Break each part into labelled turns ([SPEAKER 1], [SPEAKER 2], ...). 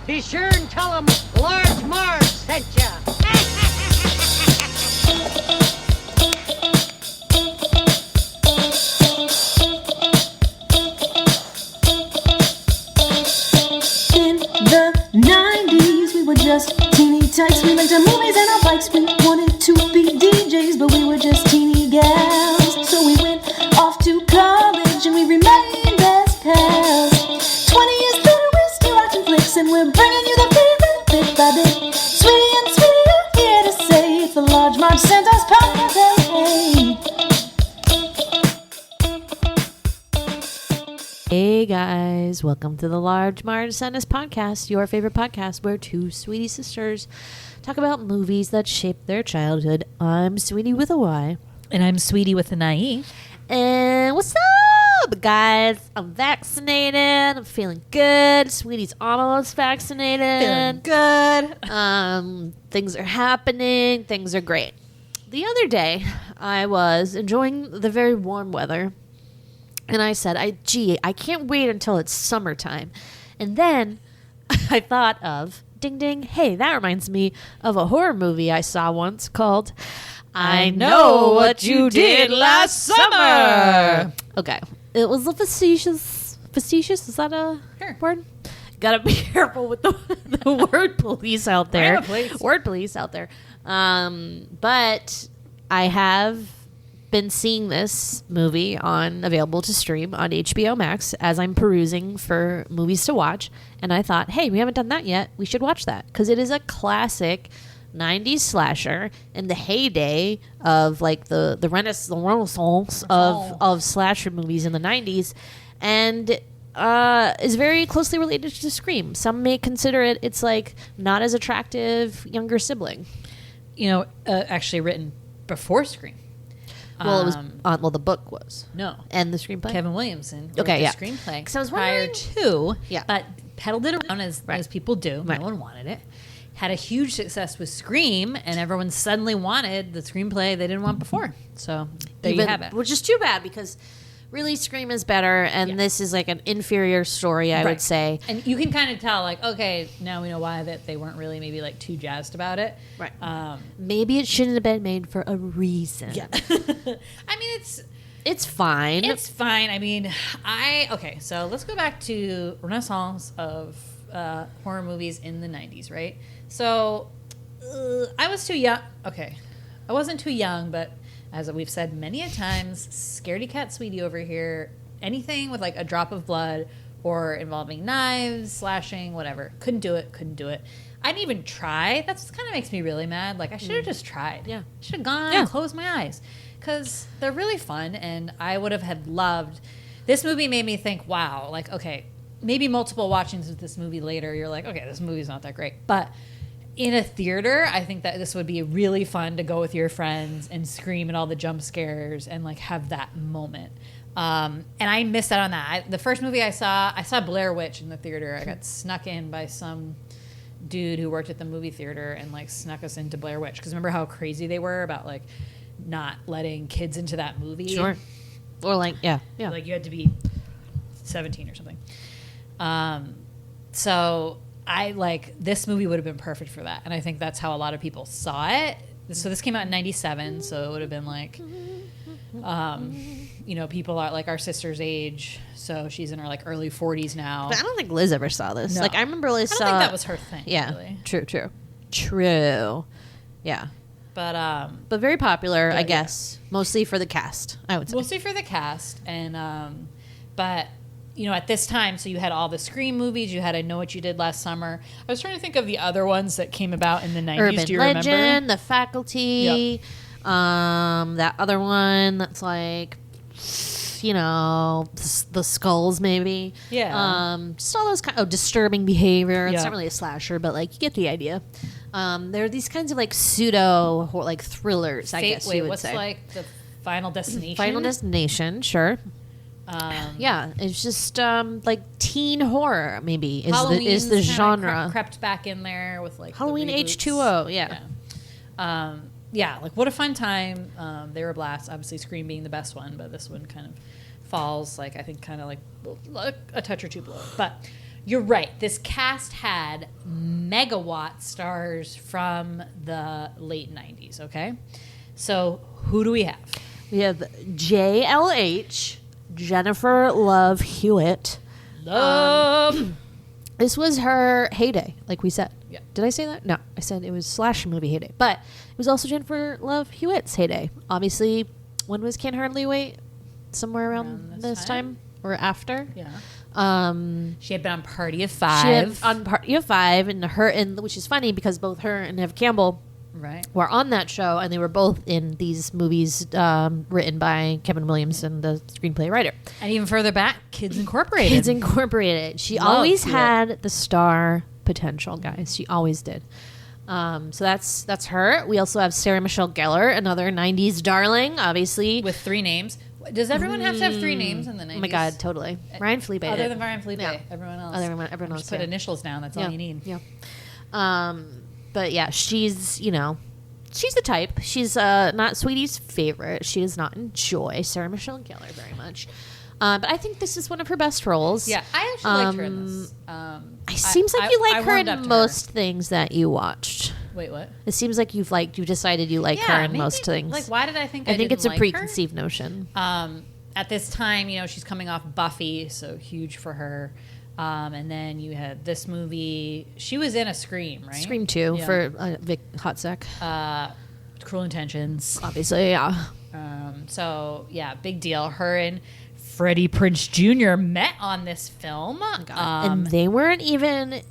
[SPEAKER 1] Be sure and tell them Large Marge sent ya.
[SPEAKER 2] In the 90s, we were just teeny tykes. We liked our movies and our bikes. We wanted to be DJs, but we were just teeny gals. So we went off to college and we remained best pals. 20 years later, we're still watching flicks and we're bringing you the favorite bit by bit. Sweetie and Sweetie are here to say it's the Large Marge Santa's podcast. Hey.
[SPEAKER 3] Hey guys, welcome to the Large Marge Santa's podcast, your favorite podcast where two sweetie sisters talk about movies that shaped their childhood. I'm Sweetie with a Y.
[SPEAKER 4] And I'm Sweetie with an IE.
[SPEAKER 3] And what's up, guys? I'm vaccinated. I'm feeling good. Sweetie's almost vaccinated.
[SPEAKER 4] Feeling good.
[SPEAKER 3] Things are happening. Things are great. The other day, I was enjoying the very warm weather. And I said, I can't wait until it's summertime. And then I thought of, ding, ding, hey, that reminds me of a horror movie I saw once called I Know What You Did Last Summer. Okay. It was a facetious, is that a word? Gotta be careful with the word police out there. Word police out there. But I have been seeing this movie available to stream on HBO Max as I'm perusing for movies to watch, and I thought, hey, we haven't done that yet. We should watch that because it is a classic 90s slasher in the heyday of like the renaissance of slasher movies in the 90s, and is very closely related to Scream. Some may consider it's like not as attractive younger sibling.
[SPEAKER 4] You know, actually written before Scream.
[SPEAKER 3] Well, it was the book was.
[SPEAKER 4] No.
[SPEAKER 3] And the screenplay?
[SPEAKER 4] Kevin Williamson.
[SPEAKER 3] Okay,
[SPEAKER 4] the
[SPEAKER 3] yeah.
[SPEAKER 4] Screenplay.
[SPEAKER 3] Because I was
[SPEAKER 4] prior to.
[SPEAKER 3] Yeah.
[SPEAKER 4] But peddled it around as people do.
[SPEAKER 3] Right.
[SPEAKER 4] No one wanted it. Had a huge success with Scream, and everyone suddenly wanted the screenplay they didn't want before. So there you have it.
[SPEAKER 3] Which is too bad because really Scream is better, and this is like an inferior story, I would say.
[SPEAKER 4] And you can kind of tell, like, okay, now we know why that they weren't really maybe like too jazzed about it.
[SPEAKER 3] Right. Maybe it shouldn't have been made for a reason.
[SPEAKER 4] Yeah. I mean,
[SPEAKER 3] it's fine.
[SPEAKER 4] It's fine. I mean, okay, so let's go back to Renaissance of horror movies in the 90s, right? So I was too young. Okay. I wasn't too young, but as we've said many a times, scaredy cat Sweetie over here, anything with like a drop of blood or involving knives, slashing, whatever. Couldn't do it. I didn't even try. That's kind of makes me really mad. Like, I should have just tried.
[SPEAKER 3] Yeah.
[SPEAKER 4] Should have gone and closed my eyes. Because they're really fun, and I would have had loved... This movie made me think, wow, like, okay, maybe multiple watchings of this movie later, you're like, okay, this movie's not that great. But in a theater, I think that this would be really fun to go with your friends and scream at all the jump scares and, like, have that moment. And I missed out on that. The first movie I saw Blair Witch in the theater. I got snuck in by some dude who worked at the movie theater and, like, snuck us into Blair Witch. Because remember how crazy they were about, like, not letting kids into that movie?
[SPEAKER 3] Sure. Or, like, yeah.
[SPEAKER 4] Like, you had to be 17 or something. So I, like, this movie would have been perfect for that. And I think that's how a lot of people saw it. So this came out in 97, so it would have been, like... you know, people are like our sister's age, so she's in her like early 40s now.
[SPEAKER 3] But I don't think Liz ever saw this.
[SPEAKER 4] No.
[SPEAKER 3] Like, I remember Liz saw...
[SPEAKER 4] I don't think that was her thing.
[SPEAKER 3] Yeah,
[SPEAKER 4] really.
[SPEAKER 3] True. Yeah.
[SPEAKER 4] But
[SPEAKER 3] very popular, I guess. Mostly for the cast, I would say.
[SPEAKER 4] Mostly for the cast. And, but, you know, at this time, so you had all the Scream movies, you had I Know What You Did Last Summer. I was trying to think of the other ones that came about in the 90s.
[SPEAKER 3] Urban
[SPEAKER 4] Do you
[SPEAKER 3] Legend,
[SPEAKER 4] remember?
[SPEAKER 3] The Faculty, that other one that's like... You know, the skulls maybe.
[SPEAKER 4] Yeah.
[SPEAKER 3] Just all those kind of disturbing behavior. It's
[SPEAKER 4] Yeah.
[SPEAKER 3] not really a slasher, but like you get the idea. There are these kinds of like pseudo like thrillers. I guess you would
[SPEAKER 4] what's
[SPEAKER 3] say.
[SPEAKER 4] like the Final Destination?
[SPEAKER 3] Final Destination, sure. Yeah, it's just like teen horror. Maybe is the genre
[SPEAKER 4] crept back in there with like
[SPEAKER 3] Halloween
[SPEAKER 4] the reboots.
[SPEAKER 3] H2O. Yeah.
[SPEAKER 4] Yeah, like what a fun time. They were a blast. Obviously, Scream being the best one, but this one kind of falls like I think kind of like a touch or two below. But You're right. This cast had megawatt stars from the late 90s, okay? So who do we have?
[SPEAKER 3] We have JLH, Jennifer Love Hewitt. This was her heyday, like we said.
[SPEAKER 4] Yeah.
[SPEAKER 3] Did I say that? No, I said it was slash movie heyday. But it was also Jennifer Love Hewitt's heyday. Obviously, when was Can't Hardly Wait? Somewhere around this time or after.
[SPEAKER 4] Yeah.
[SPEAKER 3] She
[SPEAKER 4] had been on Party of
[SPEAKER 3] had
[SPEAKER 4] Five.
[SPEAKER 3] on Party of Five, and which is funny because both her and Neve Campbell
[SPEAKER 4] Right.
[SPEAKER 3] were on that show, and they were both in these movies written by Kevin Williamson, the screenplay writer.
[SPEAKER 4] And even further back, Kids Incorporated.
[SPEAKER 3] Kids Incorporated. She
[SPEAKER 4] Love
[SPEAKER 3] always
[SPEAKER 4] Hewitt.
[SPEAKER 3] had the star potential, guys. She always did. So that's her. We also have Sarah Michelle Gellar, another 90s darling, obviously.
[SPEAKER 4] With 3 names. Does everyone have to have 3 names in the 90s?
[SPEAKER 3] Oh my God, totally. Ryan Phillipe.
[SPEAKER 4] Other than Ryan Phillipe.
[SPEAKER 3] Yeah.
[SPEAKER 4] Everyone else.
[SPEAKER 3] Everyone else.
[SPEAKER 4] Just put initials down. That's all you need.
[SPEAKER 3] Yeah. But yeah, she's the type. She's not Sweetie's favorite. She does not enjoy Sarah Michelle Gellar very much. But I think this is one of her best roles.
[SPEAKER 4] Yeah, I actually liked her in this.
[SPEAKER 3] It seems like you like her
[SPEAKER 4] warmed up
[SPEAKER 3] in
[SPEAKER 4] to
[SPEAKER 3] most things that you watched.
[SPEAKER 4] Wait, what?
[SPEAKER 3] It seems like you've decided you like her in most things.
[SPEAKER 4] Like, why did I think I
[SPEAKER 3] think
[SPEAKER 4] didn't
[SPEAKER 3] it's a
[SPEAKER 4] like
[SPEAKER 3] preconceived notion.
[SPEAKER 4] her? At this time, she's coming off Buffy, so huge for her. And then you had this movie. She was in a Scream, right?
[SPEAKER 3] Scream 2
[SPEAKER 4] Yeah.
[SPEAKER 3] for Vic Hot Sec.
[SPEAKER 4] Cruel Intentions.
[SPEAKER 3] Obviously, yeah.
[SPEAKER 4] So, yeah, big deal. Her and Freddie Prince Jr. met on this film.
[SPEAKER 3] And they weren't even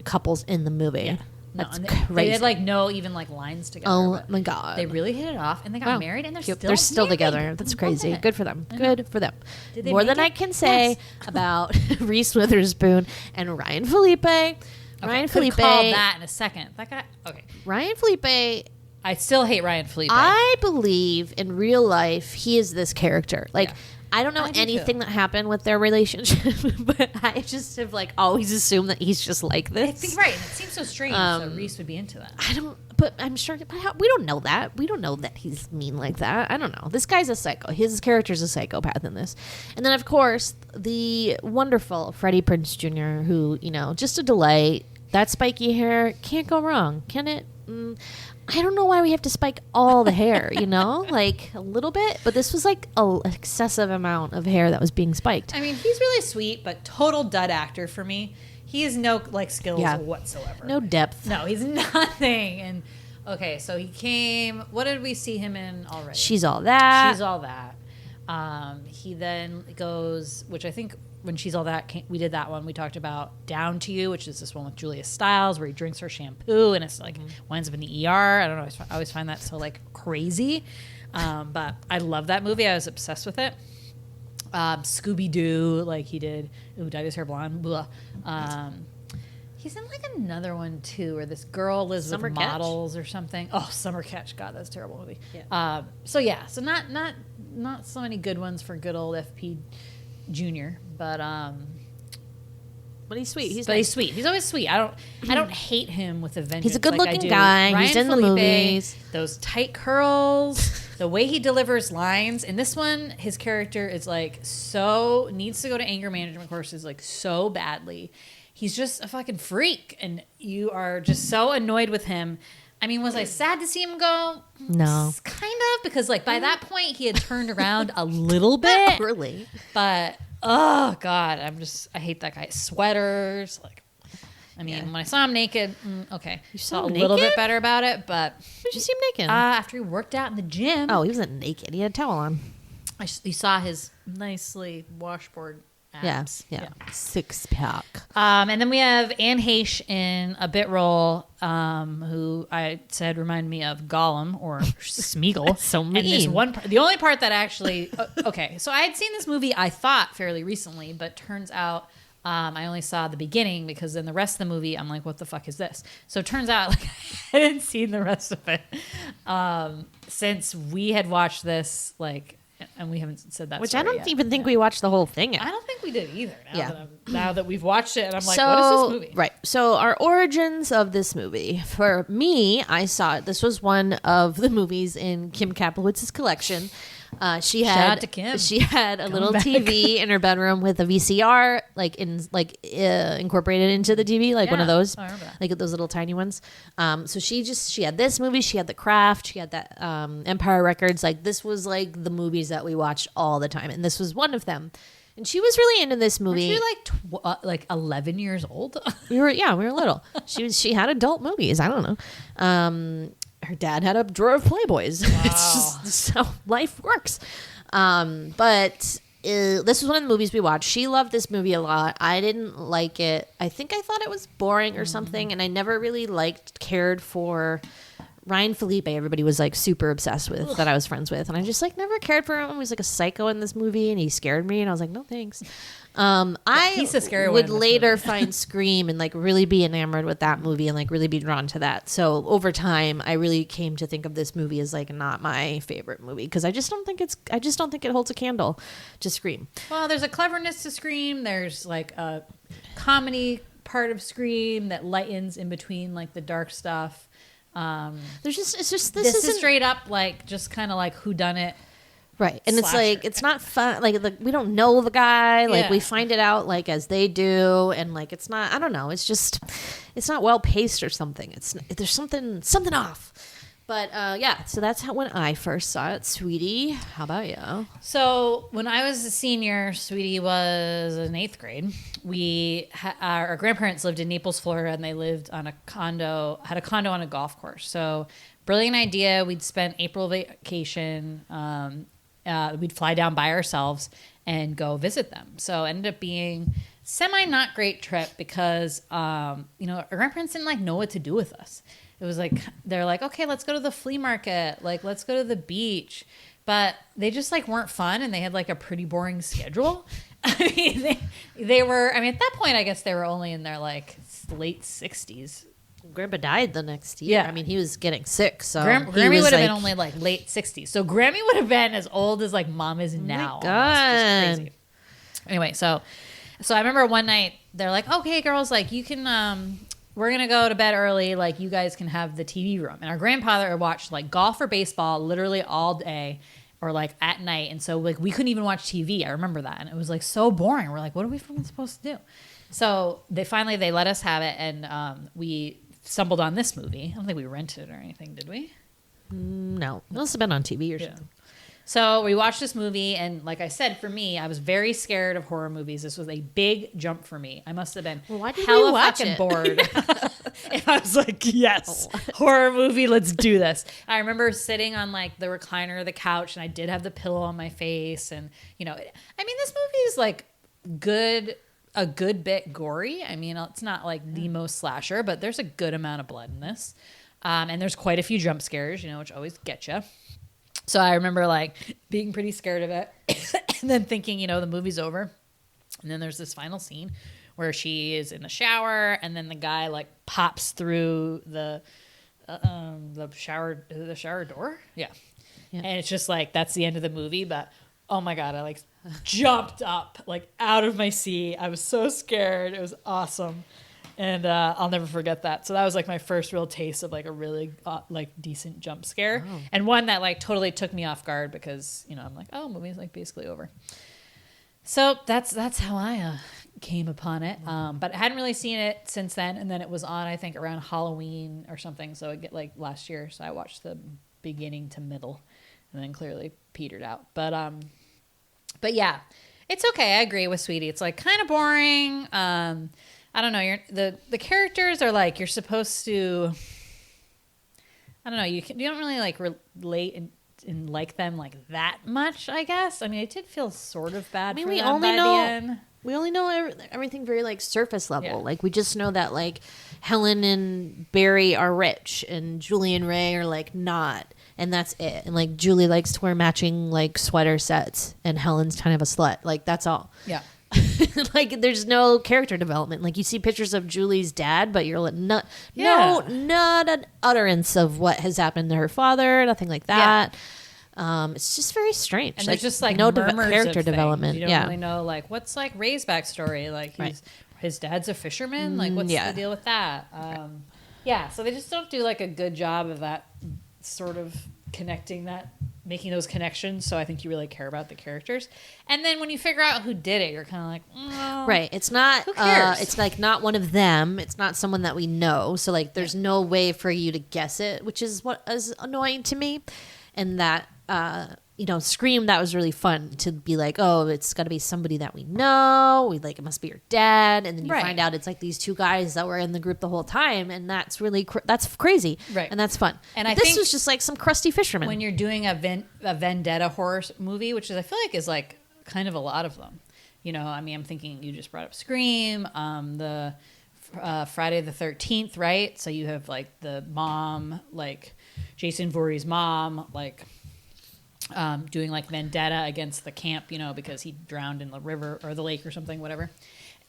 [SPEAKER 3] couples in the movie.
[SPEAKER 4] Yeah.
[SPEAKER 3] That's
[SPEAKER 4] and
[SPEAKER 3] crazy.
[SPEAKER 4] They had no lines together.
[SPEAKER 3] Oh
[SPEAKER 4] but
[SPEAKER 3] my God.
[SPEAKER 4] They really hit it off, and they got
[SPEAKER 3] Wow.
[SPEAKER 4] married, and
[SPEAKER 3] Cute.
[SPEAKER 4] they're
[SPEAKER 3] They're
[SPEAKER 4] still
[SPEAKER 3] still
[SPEAKER 4] married.
[SPEAKER 3] together. That's
[SPEAKER 4] I love
[SPEAKER 3] crazy.
[SPEAKER 4] it.
[SPEAKER 3] Good for them.
[SPEAKER 4] I know.
[SPEAKER 3] Good for them.
[SPEAKER 4] Did they
[SPEAKER 3] More
[SPEAKER 4] make
[SPEAKER 3] than I
[SPEAKER 4] it?
[SPEAKER 3] can say
[SPEAKER 4] Yes.
[SPEAKER 3] about Reese Witherspoon and Ryan Phillipe. Ryan
[SPEAKER 4] Could've
[SPEAKER 3] Phillipe.
[SPEAKER 4] called that in a second. That guy. Okay.
[SPEAKER 3] Ryan Phillipe.
[SPEAKER 4] I still hate Ryan Phillipe.
[SPEAKER 3] I believe in real life he is this character.
[SPEAKER 4] Yeah.
[SPEAKER 3] I don't know
[SPEAKER 4] I do
[SPEAKER 3] anything
[SPEAKER 4] too.
[SPEAKER 3] that happened with their relationship, but I just have always assumed that he's just like this.
[SPEAKER 4] I think right. And it seems so strange that Reese would be into that.
[SPEAKER 3] I don't, but I'm sure we don't know that. We don't know that he's mean like that. I don't know. This guy's a psycho. His character's a psychopath in this. And then, of course, the wonderful Freddie Prince Jr., who, just a delight. That spiky hair can't go wrong, can it? I don't know why we have to spike all the hair, like a little bit, but this was like an excessive amount of hair that was being spiked.
[SPEAKER 4] I mean, he's really sweet, but total dud actor for me. He has no skills whatsoever.
[SPEAKER 3] No depth.
[SPEAKER 4] No, he's nothing. And okay, so he came. What did we see him in already?
[SPEAKER 3] She's All That.
[SPEAKER 4] She's All That. He then goes, which I think when She's All That, we did that one. We talked about Down to You, which is this one with Julia Stiles, where he drinks her shampoo and it's winds up in the ER. I don't know. I always find that so crazy. But I love that movie. I was obsessed with it. Scooby Doo, he did. Ooh, dyed his hair blonde. Blah. He's in another one too, where this girl lives
[SPEAKER 3] Summer
[SPEAKER 4] with
[SPEAKER 3] Catch?
[SPEAKER 4] models or something. Oh, Summer Catch. God, that's a terrible movie.
[SPEAKER 3] Yeah.
[SPEAKER 4] So not so many good ones for good old FP Jr. But
[SPEAKER 3] he's sweet. He's
[SPEAKER 4] sweet. He's always sweet. I don't hate him with a vengeance.
[SPEAKER 3] He's a good-looking
[SPEAKER 4] I do.
[SPEAKER 3] guy.
[SPEAKER 4] Ryan
[SPEAKER 3] He's in the
[SPEAKER 4] Phillipe,
[SPEAKER 3] movies.
[SPEAKER 4] Those tight curls, the way he delivers lines. In this one, his character is so needs to go to anger management courses so badly. He's just a fucking freak, and you are just so annoyed with him. I mean, was I sad to see him go?
[SPEAKER 3] No.
[SPEAKER 4] Kind of, because by that point he had turned around a little bit.
[SPEAKER 3] Really?
[SPEAKER 4] But oh god, I hate that guy. Sweaters, when I saw him naked, okay,
[SPEAKER 3] You saw
[SPEAKER 4] felt
[SPEAKER 3] him
[SPEAKER 4] a little bit
[SPEAKER 3] naked?
[SPEAKER 4] better about it. But
[SPEAKER 3] Did you see him naked?
[SPEAKER 4] after he worked out in the gym,
[SPEAKER 3] Oh, he wasn't naked. He had a towel on.
[SPEAKER 4] you saw his nicely washboard abs.
[SPEAKER 3] Yeah. Six pack.
[SPEAKER 4] And then we have Anne Heche in a bit role, who I said reminded me of Gollum or Smeagol.
[SPEAKER 3] So
[SPEAKER 4] And this
[SPEAKER 3] mean.
[SPEAKER 4] one, the only part that actually, okay, so I had seen this movie, I thought fairly recently, but turns out I only saw the beginning, because then the rest of the movie, I'm like, what the fuck is this? So it turns out I hadn't seen the rest of it since we had watched this, and we haven't said that.
[SPEAKER 3] Which I
[SPEAKER 4] story
[SPEAKER 3] don't
[SPEAKER 4] yet.
[SPEAKER 3] even think we watched the whole thing yet.
[SPEAKER 4] I don't think we did either.
[SPEAKER 3] Yeah.
[SPEAKER 4] Now that we've watched it, and I'm like, what is this movie?
[SPEAKER 3] Right. So our origins of this movie. For me, I saw it. This was one of the movies in Kim Kaplowitz's collection. She had
[SPEAKER 4] Shout out to Kim.
[SPEAKER 3] She had a little
[SPEAKER 4] back.
[SPEAKER 3] TV in her bedroom with a VCR incorporated into the TV, like one of
[SPEAKER 4] Yeah.
[SPEAKER 3] those,
[SPEAKER 4] I remember that.
[SPEAKER 3] like those little tiny ones. So she had this movie, she had The Craft, she had that Empire Records. Like this was like the movies that we watched all the time, and this was one of them. And she was really into this movie.
[SPEAKER 4] Weren't you like 11 years old?
[SPEAKER 3] We were little. She had adult movies. I don't know. Her dad had a drawer of Playboys. Wow. It's just how life works. But this was one of the movies we watched. She loved this movie a lot. I didn't like it. I think I thought it was boring or something, and I never really cared for Ryan Phillipe. Everybody was like super obsessed with that I was friends with, and I just like never cared for him. He was like a psycho in this movie, and he scared me, and I was like, no thanks.
[SPEAKER 4] He's a scary one
[SPEAKER 3] would
[SPEAKER 4] in this
[SPEAKER 3] later
[SPEAKER 4] movie.
[SPEAKER 3] find Scream and like really be enamored with that movie and like really be drawn to that. So over time, I really came to think of this movie as like not my favorite movie because I just don't think it holds a candle to Scream.
[SPEAKER 4] Well, there's a cleverness to Scream. There's like a comedy part of Scream that lightens in between like the dark stuff.
[SPEAKER 3] This
[SPEAKER 4] This
[SPEAKER 3] isn't
[SPEAKER 4] is straight up like just kind of like whodunit.
[SPEAKER 3] right, and it's
[SPEAKER 4] Slasher.
[SPEAKER 3] like it's not fun. Like we don't know the guy. Like
[SPEAKER 4] Yeah.
[SPEAKER 3] we find it out like as they do, and like it's not. I don't know. It's just it's not well paced or something. There's something off. But yeah, so that's when I first saw it. Sweetie, how about you?
[SPEAKER 4] So when I was a senior, Sweetie was in 8th grade. Our grandparents lived in Naples, Florida, and they lived on had a condo on a golf course. So brilliant idea. We'd spend April vacation. We'd fly down by ourselves and go visit them. So it ended up being semi not great trip because our grandparents didn't like know what to do with us. It was like they're like, okay, let's go to the flea market, like let's go to the beach, but they just like weren't fun, and they had like a pretty boring schedule. I mean, they were. I mean, at that point, I guess they were only in their like late 60s.
[SPEAKER 3] Grandpa died the next year.
[SPEAKER 4] Yeah.
[SPEAKER 3] I mean, he was getting sick, so
[SPEAKER 4] Grammy would have been only like late 60s. So Grammy would have been as old as like mom is now.
[SPEAKER 3] God.
[SPEAKER 4] Almost. Just crazy. Anyway, so I remember one night they're like, okay, girls, like you can, we're going to go to bed early. Like you guys can have the TV room. And our grandfather watched like golf or baseball literally all day or like at night. And so like we couldn't even watch TV. I remember that. And it was like so boring. We're like, what are we fucking supposed to do? So they let us have it. And we stumbled on this movie. I don't think we rented it or anything, did we?
[SPEAKER 3] No, it must have been on TV or something.
[SPEAKER 4] So we watched this movie, and like I said, for me, I was very scared of horror movies. This was a big jump for me. I must have been
[SPEAKER 3] why did
[SPEAKER 4] hella
[SPEAKER 3] we watch
[SPEAKER 4] fucking
[SPEAKER 3] it?
[SPEAKER 4] bored. And I was like, yes, horror movie, let's do this. I remember sitting on like the recliner of the couch, and I did have the pillow on my face, and I mean, this movie is like a good bit gory. I mean, it's not like the most slasher, but there's a good amount of blood in this. And there's quite a few jump scares, which always get you. So I remember like being pretty scared of it and then thinking, the movie's over. And then there's this final scene where she is in the shower, and then the guy like pops through the shower door. Yeah. And it's just like, that's the end of the movie. But oh my God, I like jumped up like out of my seat. I was so scared. It was awesome. And I'll never forget that. So that was like my first real taste of like a really like decent jump scare, and one that like totally took me off guard because I'm like, oh, movie's like basically over. So that's how I came upon it. But I hadn't really seen it since then, and then it was on I think around Halloween or something. So it get like last year. So I watched the beginning to middle, and then clearly petered out. But yeah, it's okay. I agree with Sweetie. It's like kind of boring. I don't know. The characters are like you're supposed to. I don't know. You don't really like relate and like them like that much. I guess. I mean, I did feel sort of bad. For them by the end.
[SPEAKER 3] We only know everything very like surface level.
[SPEAKER 4] Yeah.
[SPEAKER 3] Like we just know that like Helen and Barry are rich and Julie and Ray are like not, and that's it. And like Julie likes to wear matching like sweater sets, and Helen's kind of a slut. Like that's all.
[SPEAKER 4] Yeah.
[SPEAKER 3] Like there's no character development. Like you see pictures of Julie's dad, but you're like not an utterance of what has happened to her father, nothing like that. It's just very strange.
[SPEAKER 4] And there's just like
[SPEAKER 3] no
[SPEAKER 4] character
[SPEAKER 3] character development.
[SPEAKER 4] You don't really know like what's like Ray's backstory. Like his dad's a fisherman. Like what's the deal with that? So they just don't do like a good job of that sort of connecting that making those connections. So I think you really care about the characters. And then when you figure out who did it, you're kind of like, oh,
[SPEAKER 3] Right. It's not,
[SPEAKER 4] who cares?
[SPEAKER 3] it's like not one of them. It's not someone that we know. So like there's no way for you to guess it, which is what is annoying to me. And that, Scream, that was really fun to be like, oh, it's got to be somebody that we know. We like, it must be your dad. And then you find out it's like these two guys that were in the group the whole time. And that's really, that's crazy.
[SPEAKER 4] Right.
[SPEAKER 3] And that's fun.
[SPEAKER 4] And I
[SPEAKER 3] this
[SPEAKER 4] think
[SPEAKER 3] was just like some crusty fisherman.
[SPEAKER 4] when you're doing a vendetta horror movie, which is, I feel like is like kind of a lot of them, I'm thinking you just brought up Scream, the Friday the 13th, right? So you have like the mom, like Jason Voorhees' mom, like, doing like vendetta against the camp, because he drowned in the river or the lake or something, whatever.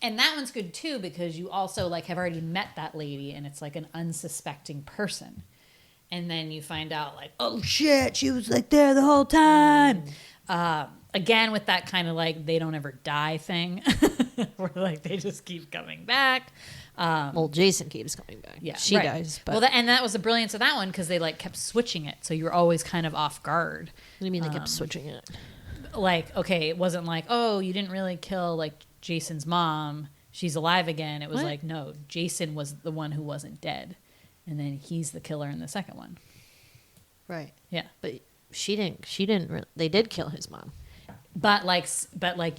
[SPEAKER 4] And that one's good too, because you also like have already met that lady and it's like an unsuspecting person. And then you find out like, oh shit, she was like there the whole time. Again, with that kind of like, they don't ever die thing where like they just keep coming back.
[SPEAKER 3] Well, Jason keeps coming back.
[SPEAKER 4] Yeah,
[SPEAKER 3] she
[SPEAKER 4] right.
[SPEAKER 3] dies. But
[SPEAKER 4] Well, and that was the brilliance of that one, because they like kept switching it, so you were always kind of off guard.
[SPEAKER 3] what do you mean they kept switching it?
[SPEAKER 4] Like, okay, it wasn't like, oh, you didn't really kill like Jason's mom, she's alive again. It was
[SPEAKER 3] What?
[SPEAKER 4] like, no, Jason was the one who wasn't dead, and then he's the killer in the second one.
[SPEAKER 3] Right.
[SPEAKER 4] Yeah,
[SPEAKER 3] But she didn't really, they did kill his mom.
[SPEAKER 4] but like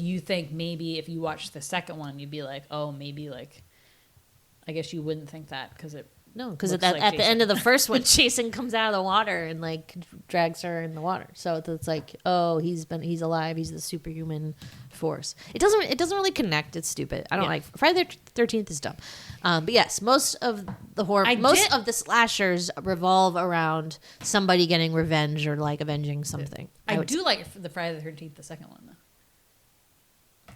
[SPEAKER 4] you think maybe if you watched the second one, you'd be like, oh, maybe like, I guess you wouldn't think that because it.
[SPEAKER 3] No, because
[SPEAKER 4] looks
[SPEAKER 3] at,
[SPEAKER 4] like
[SPEAKER 3] at the
[SPEAKER 4] Jason.
[SPEAKER 3] end of the first one, Jason comes out of the water and like drags her in the water. So it's like, oh, he's alive. He's the superhuman force. It doesn't really connect. It's stupid. I don't like Friday the 13th is dumb. But yes, most of the horror, of the slashers revolve around somebody getting revenge or like avenging something.
[SPEAKER 4] I do like the Friday the 13th, the second one though.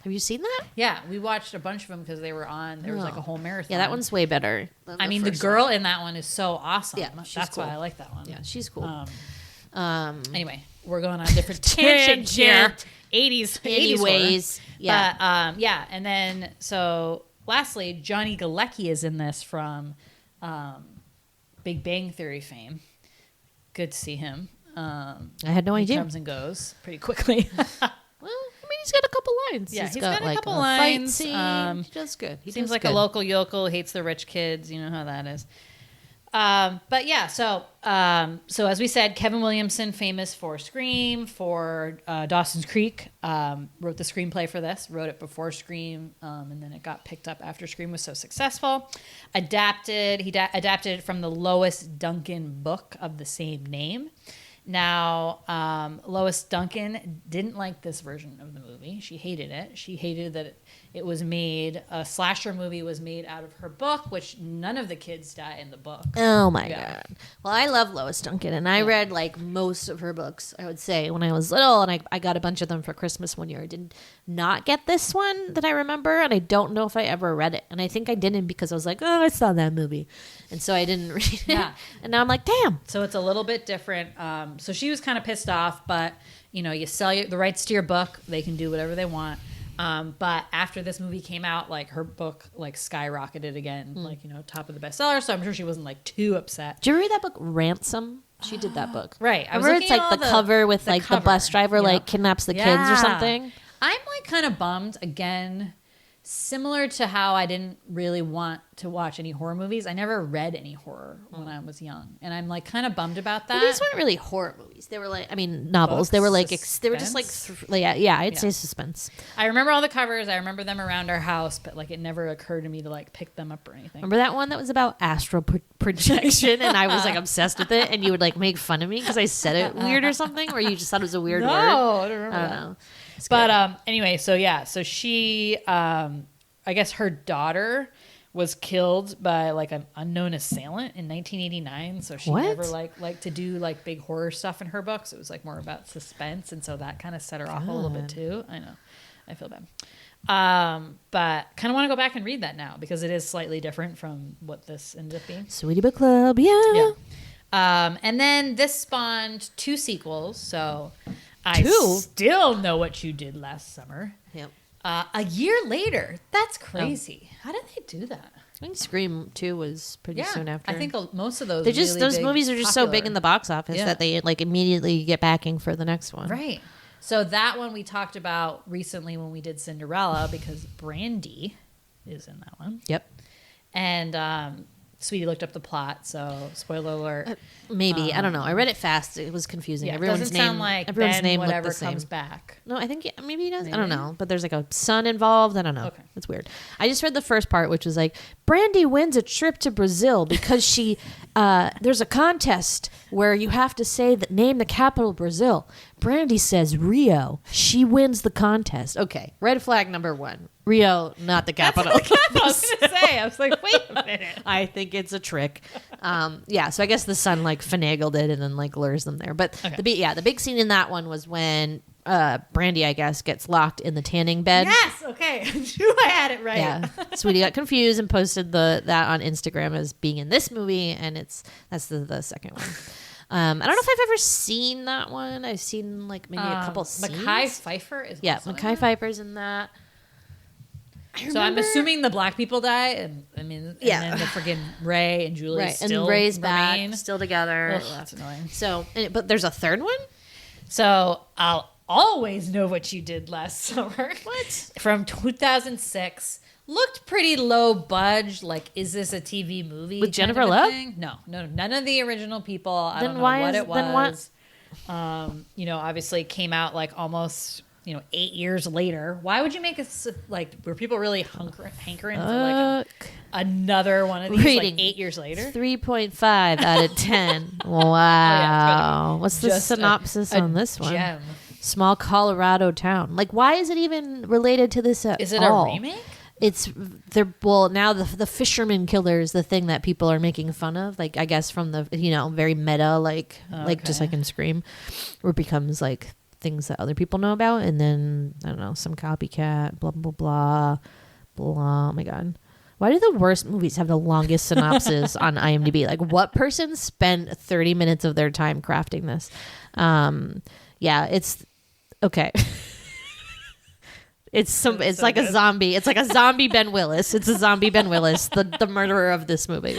[SPEAKER 3] Have you seen that?
[SPEAKER 4] Yeah, we watched a bunch of them because they were on. There was like a whole marathon.
[SPEAKER 3] Yeah, that one's way better. than
[SPEAKER 4] I mean, the
[SPEAKER 3] first
[SPEAKER 4] girl
[SPEAKER 3] one.
[SPEAKER 4] in that one is so awesome.
[SPEAKER 3] Yeah, she's
[SPEAKER 4] that's
[SPEAKER 3] cool.
[SPEAKER 4] why I like that one.
[SPEAKER 3] Yeah, she's cool.
[SPEAKER 4] Anyway, we're going on a different tangent here. 80s
[SPEAKER 3] Anyways,
[SPEAKER 4] horror.
[SPEAKER 3] yeah.
[SPEAKER 4] But, and then so lastly, Johnny Galecki is in this from Big Bang Theory fame. Good to see him.
[SPEAKER 3] I had no
[SPEAKER 4] He
[SPEAKER 3] idea.
[SPEAKER 4] comes and goes pretty quickly.
[SPEAKER 3] Well, I mean, he's got a couple lines.
[SPEAKER 4] Yeah, he's got a
[SPEAKER 3] like
[SPEAKER 4] couple
[SPEAKER 3] fight
[SPEAKER 4] lines.
[SPEAKER 3] scene. He does good. He
[SPEAKER 4] Seems
[SPEAKER 3] does
[SPEAKER 4] like
[SPEAKER 3] good.
[SPEAKER 4] a local yokel, hates the rich kids. You know how that is. But yeah, so as we said, Kevin Williamson, famous for Scream, for Dawson's Creek, wrote the screenplay for this, wrote it before Scream, and then it got picked up after Scream was so successful. He adapted it from the Lois Duncan book of the same name. Now, Lois Duncan didn't like this version of the movie. She hated it. She hated that it was made, a slasher movie was made out of her book, which none of the kids die in the book.
[SPEAKER 3] Oh my
[SPEAKER 4] Yeah.
[SPEAKER 3] god! Well, I love Lois Duncan, and I read like most of her books. I would say when I was little, and I got a bunch of them for Christmas one year. I did not get this one that I remember, and I don't know if I ever read it. And I think I didn't because I was like, oh, I saw that movie, and so I didn't read it.
[SPEAKER 4] Yeah.
[SPEAKER 3] And now I'm like, damn.
[SPEAKER 4] So it's a little bit different. So she was kind of pissed off, but you sell the rights to your book, they can do whatever they want. But after this movie came out, like her book like skyrocketed again, like top of the bestseller. So I'm sure she wasn't like too upset.
[SPEAKER 3] Did you ever read that book, Ransom? She did that book.
[SPEAKER 4] Right. I was
[SPEAKER 3] Remember it's
[SPEAKER 4] looking at
[SPEAKER 3] like the
[SPEAKER 4] all
[SPEAKER 3] cover with
[SPEAKER 4] the
[SPEAKER 3] like
[SPEAKER 4] cover.
[SPEAKER 3] the bus driver
[SPEAKER 4] Yep.
[SPEAKER 3] like kidnaps the kids or
[SPEAKER 4] Yeah.
[SPEAKER 3] something.
[SPEAKER 4] I'm like kind of bummed again, similar to how I didn't really want to watch any horror movies. I never read any horror when I was young, and I'm like kind of bummed about that.
[SPEAKER 3] Well, these weren't really horror movies. They were like, I mean, novels.
[SPEAKER 4] Books,
[SPEAKER 3] they were like, they were just like,
[SPEAKER 4] suspense?
[SPEAKER 3] I'd say suspense.
[SPEAKER 4] I remember all the covers. I remember them around our house, but like it never occurred to me to like pick them up or anything.
[SPEAKER 3] Remember that one that was about astral projection, and I was like obsessed with it, and you would like make fun of me because I said it weird or something, or you just thought it was a weird word.
[SPEAKER 4] I don't remember
[SPEAKER 3] I don't
[SPEAKER 4] that.
[SPEAKER 3] know.
[SPEAKER 4] But anyway, so she, I guess her daughter was killed by like an unknown assailant in 1989. So she
[SPEAKER 3] What?
[SPEAKER 4] never liked to do like big horror stuff in her books. It was like more about suspense, and so that kind of set her off a little bit too. I know, I feel bad. But kind of want to go back and read that now because it is slightly different from what this ended up being.
[SPEAKER 3] Sweetie Book Club, yeah.
[SPEAKER 4] And then this spawned 2 sequels. So I
[SPEAKER 3] 2?
[SPEAKER 4] still Know What You Did Last Summer.
[SPEAKER 3] Yep.
[SPEAKER 4] A year later. That's crazy. How did they do that?
[SPEAKER 3] I think Scream 2 was pretty soon after.
[SPEAKER 4] I think most of those.
[SPEAKER 3] They just
[SPEAKER 4] really
[SPEAKER 3] those
[SPEAKER 4] big,
[SPEAKER 3] movies are just so big in the box office that they like immediately get backing for the next one.
[SPEAKER 4] Right. So that one we talked about recently when we did Cinderella because Brandy is in that one.
[SPEAKER 3] Yep.
[SPEAKER 4] And Sweetie looked up the plot, so spoiler alert.
[SPEAKER 3] Maybe I don't know. I read it fast. It was confusing.
[SPEAKER 4] Yeah,
[SPEAKER 3] Everyone's
[SPEAKER 4] doesn't
[SPEAKER 3] name,
[SPEAKER 4] sound like
[SPEAKER 3] everyone's
[SPEAKER 4] Ben
[SPEAKER 3] name looked
[SPEAKER 4] whatever
[SPEAKER 3] the same.
[SPEAKER 4] comes back.
[SPEAKER 3] No, I think maybe he does.
[SPEAKER 4] Maybe.
[SPEAKER 3] I don't know. But there's like a son involved. I don't know.
[SPEAKER 4] Okay.
[SPEAKER 3] It's weird. I just read the first part, which was like Brandy wins a trip to Brazil because she there's a contest where you have to name the capital of Brazil. Brandy says Rio. She wins the contest. Okay. Red flag number 1. Rio, not the capital.
[SPEAKER 4] That's what I was going to say. I was like, wait a minute.
[SPEAKER 3] I think it's a trick. So I guess the son like finagled it and then like lures them there. But the big scene in that one was when Brandy, I guess, gets locked in the tanning bed.
[SPEAKER 4] Yes. Okay. I knew I had it right.
[SPEAKER 3] Yeah. Sweetie got confused and posted that on Instagram as being in this movie, and that's the second one. I don't know if I've ever seen that one. I've seen like maybe a couple scenes.
[SPEAKER 4] Mekhi Phifer is also
[SPEAKER 3] Mekhi Phifer's in that.
[SPEAKER 4] So I'm assuming the black people die, and then the friggin' Ray and Julie still
[SPEAKER 3] and Ray's
[SPEAKER 4] remain.
[SPEAKER 3] back, still together.
[SPEAKER 4] Ugh, that's annoying.
[SPEAKER 3] So, but there's a third one.
[SPEAKER 4] So I'll always know what you did last summer.
[SPEAKER 3] What?
[SPEAKER 4] From 2006. Looked pretty low budge. Like, is this a TV movie
[SPEAKER 3] with Jennifer
[SPEAKER 4] kind of
[SPEAKER 3] Love?
[SPEAKER 4] thing? No, none of the original people. I
[SPEAKER 3] Then
[SPEAKER 4] don't know
[SPEAKER 3] why
[SPEAKER 4] what
[SPEAKER 3] is-
[SPEAKER 4] it
[SPEAKER 3] then
[SPEAKER 4] was.
[SPEAKER 3] what-
[SPEAKER 4] Obviously came out like almost 8 years later. Why would you make us like? Were people really hankering for like another one of these
[SPEAKER 3] Reading.
[SPEAKER 4] like 8 years later?
[SPEAKER 3] 3.5 out of 10. Wow. What's the
[SPEAKER 4] Just
[SPEAKER 3] synopsis
[SPEAKER 4] a
[SPEAKER 3] on this one?
[SPEAKER 4] gem.
[SPEAKER 3] Small Colorado town. Like, why is it even related to this at
[SPEAKER 4] Is it
[SPEAKER 3] all?
[SPEAKER 4] a remake?
[SPEAKER 3] Now the fisherman killer is the thing that people are making fun of. Like, I guess from the very meta, like just like in Scream, where it becomes like things that other people know about, and then I don't know, some copycat, blah blah blah blah. Oh my god. Why do the worst movies have the longest synopsis on IMDb? Like, what person spent 30 minutes of their time crafting this? It's okay. It's like a zombie. It's like a zombie Ben Willis. It's a zombie Ben Willis, the murderer of this movie.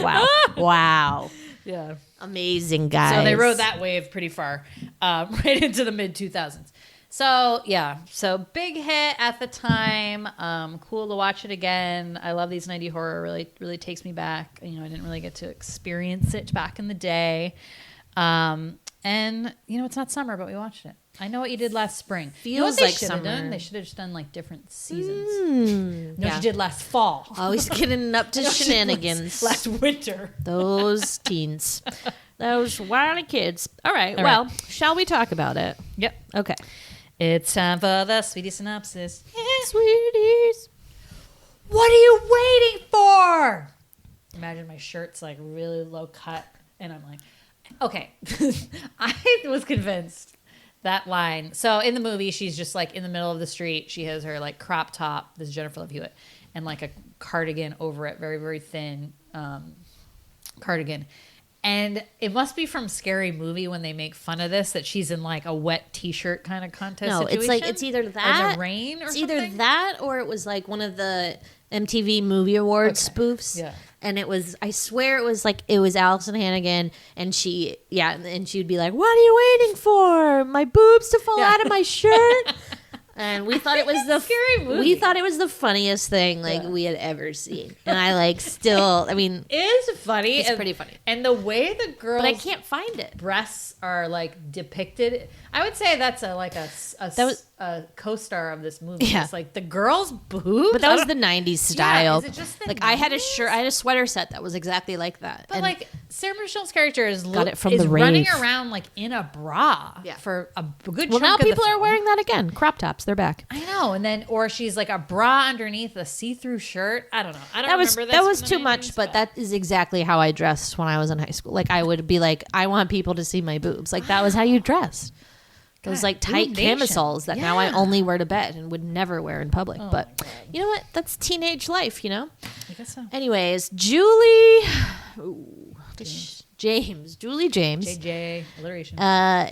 [SPEAKER 3] Wow.
[SPEAKER 4] Yeah.
[SPEAKER 3] Amazing, guys.
[SPEAKER 4] So they rode that wave pretty far, right into the mid 2000s. So big hit at the time. Cool to watch it again. I love these 90s horror. Really, really takes me back. I didn't really get to experience it back in the day. And it's not summer, but we watched it. I know what you did last spring.
[SPEAKER 3] Feels like summer.
[SPEAKER 4] They should have just done like different seasons. What you did last fall.
[SPEAKER 3] Always getting up to shenanigans.
[SPEAKER 4] last winter.
[SPEAKER 3] Those teens. Those wily kids. All right. Well, shall we talk about it?
[SPEAKER 4] Yep.
[SPEAKER 3] Okay.
[SPEAKER 4] It's time for the Sweetie Synopsis.
[SPEAKER 3] Sweeties.
[SPEAKER 4] What are you waiting for? Imagine my shirt's like really low cut, and I'm like, okay. I was convinced that line. So in the movie, she's just like in the middle of the street. She has her like crop top. This is Jennifer Love Hewitt, and like a cardigan over it, very very thin cardigan. And it must be from Scary Movie when they make fun of this, that she's in like a wet T-shirt kind of contest
[SPEAKER 3] No,
[SPEAKER 4] situation.
[SPEAKER 3] it's either
[SPEAKER 4] Or
[SPEAKER 3] that,
[SPEAKER 4] the rain, or
[SPEAKER 3] it's
[SPEAKER 4] something.
[SPEAKER 3] either that, or it was like one of the MTV Movie Awards spoofs.
[SPEAKER 4] Yeah.
[SPEAKER 3] And it was, I swear it was Allison Hannigan, and she'd be like, "What are you waiting for? My boobs to fall out of my shirt." And we thought it was the
[SPEAKER 4] Scary Movie.
[SPEAKER 3] We thought it was the funniest thing we had ever seen. And I still, I mean,
[SPEAKER 4] It is funny.
[SPEAKER 3] it's pretty funny.
[SPEAKER 4] And the way the girls'
[SPEAKER 3] But I can't find it.
[SPEAKER 4] breasts are like depicted, I would say that's a co-star of this movie.
[SPEAKER 3] Yeah.
[SPEAKER 4] It's like the girls' boobs.
[SPEAKER 3] But that was the 90s style.
[SPEAKER 4] is it just the
[SPEAKER 3] I had a
[SPEAKER 4] 90s?
[SPEAKER 3] shirt, I had a sweater set that was exactly like that.
[SPEAKER 4] But
[SPEAKER 3] And
[SPEAKER 4] like Sarah Michelle's character is
[SPEAKER 3] Got it from
[SPEAKER 4] is
[SPEAKER 3] the
[SPEAKER 4] running
[SPEAKER 3] rave.
[SPEAKER 4] around like in a bra
[SPEAKER 3] Yeah.
[SPEAKER 4] for a good
[SPEAKER 3] well,
[SPEAKER 4] chunk
[SPEAKER 3] now
[SPEAKER 4] of the
[SPEAKER 3] people are
[SPEAKER 4] film.
[SPEAKER 3] wearing that again. Crop tops, they're back.
[SPEAKER 4] I know, and then or she's like a bra underneath a see-through shirt. I don't know. I don't remember this
[SPEAKER 3] That was
[SPEAKER 4] from
[SPEAKER 3] too
[SPEAKER 4] the
[SPEAKER 3] much,
[SPEAKER 4] 90s,
[SPEAKER 3] but that is exactly how I dressed when I was in high school. Like, I would be like, I want people to see my boobs. Like, that was how you dressed. Those
[SPEAKER 4] God,
[SPEAKER 3] like tight
[SPEAKER 4] Boob Nation.
[SPEAKER 3] camisoles that now I
[SPEAKER 4] Yeah.
[SPEAKER 3] only wear to bed and would never wear in public.
[SPEAKER 4] Oh
[SPEAKER 3] But
[SPEAKER 4] my God.
[SPEAKER 3] you know what? That's teenage life, you know?
[SPEAKER 4] I guess so.
[SPEAKER 3] Anyways, Julie James, Julie James
[SPEAKER 4] JJ alliteration.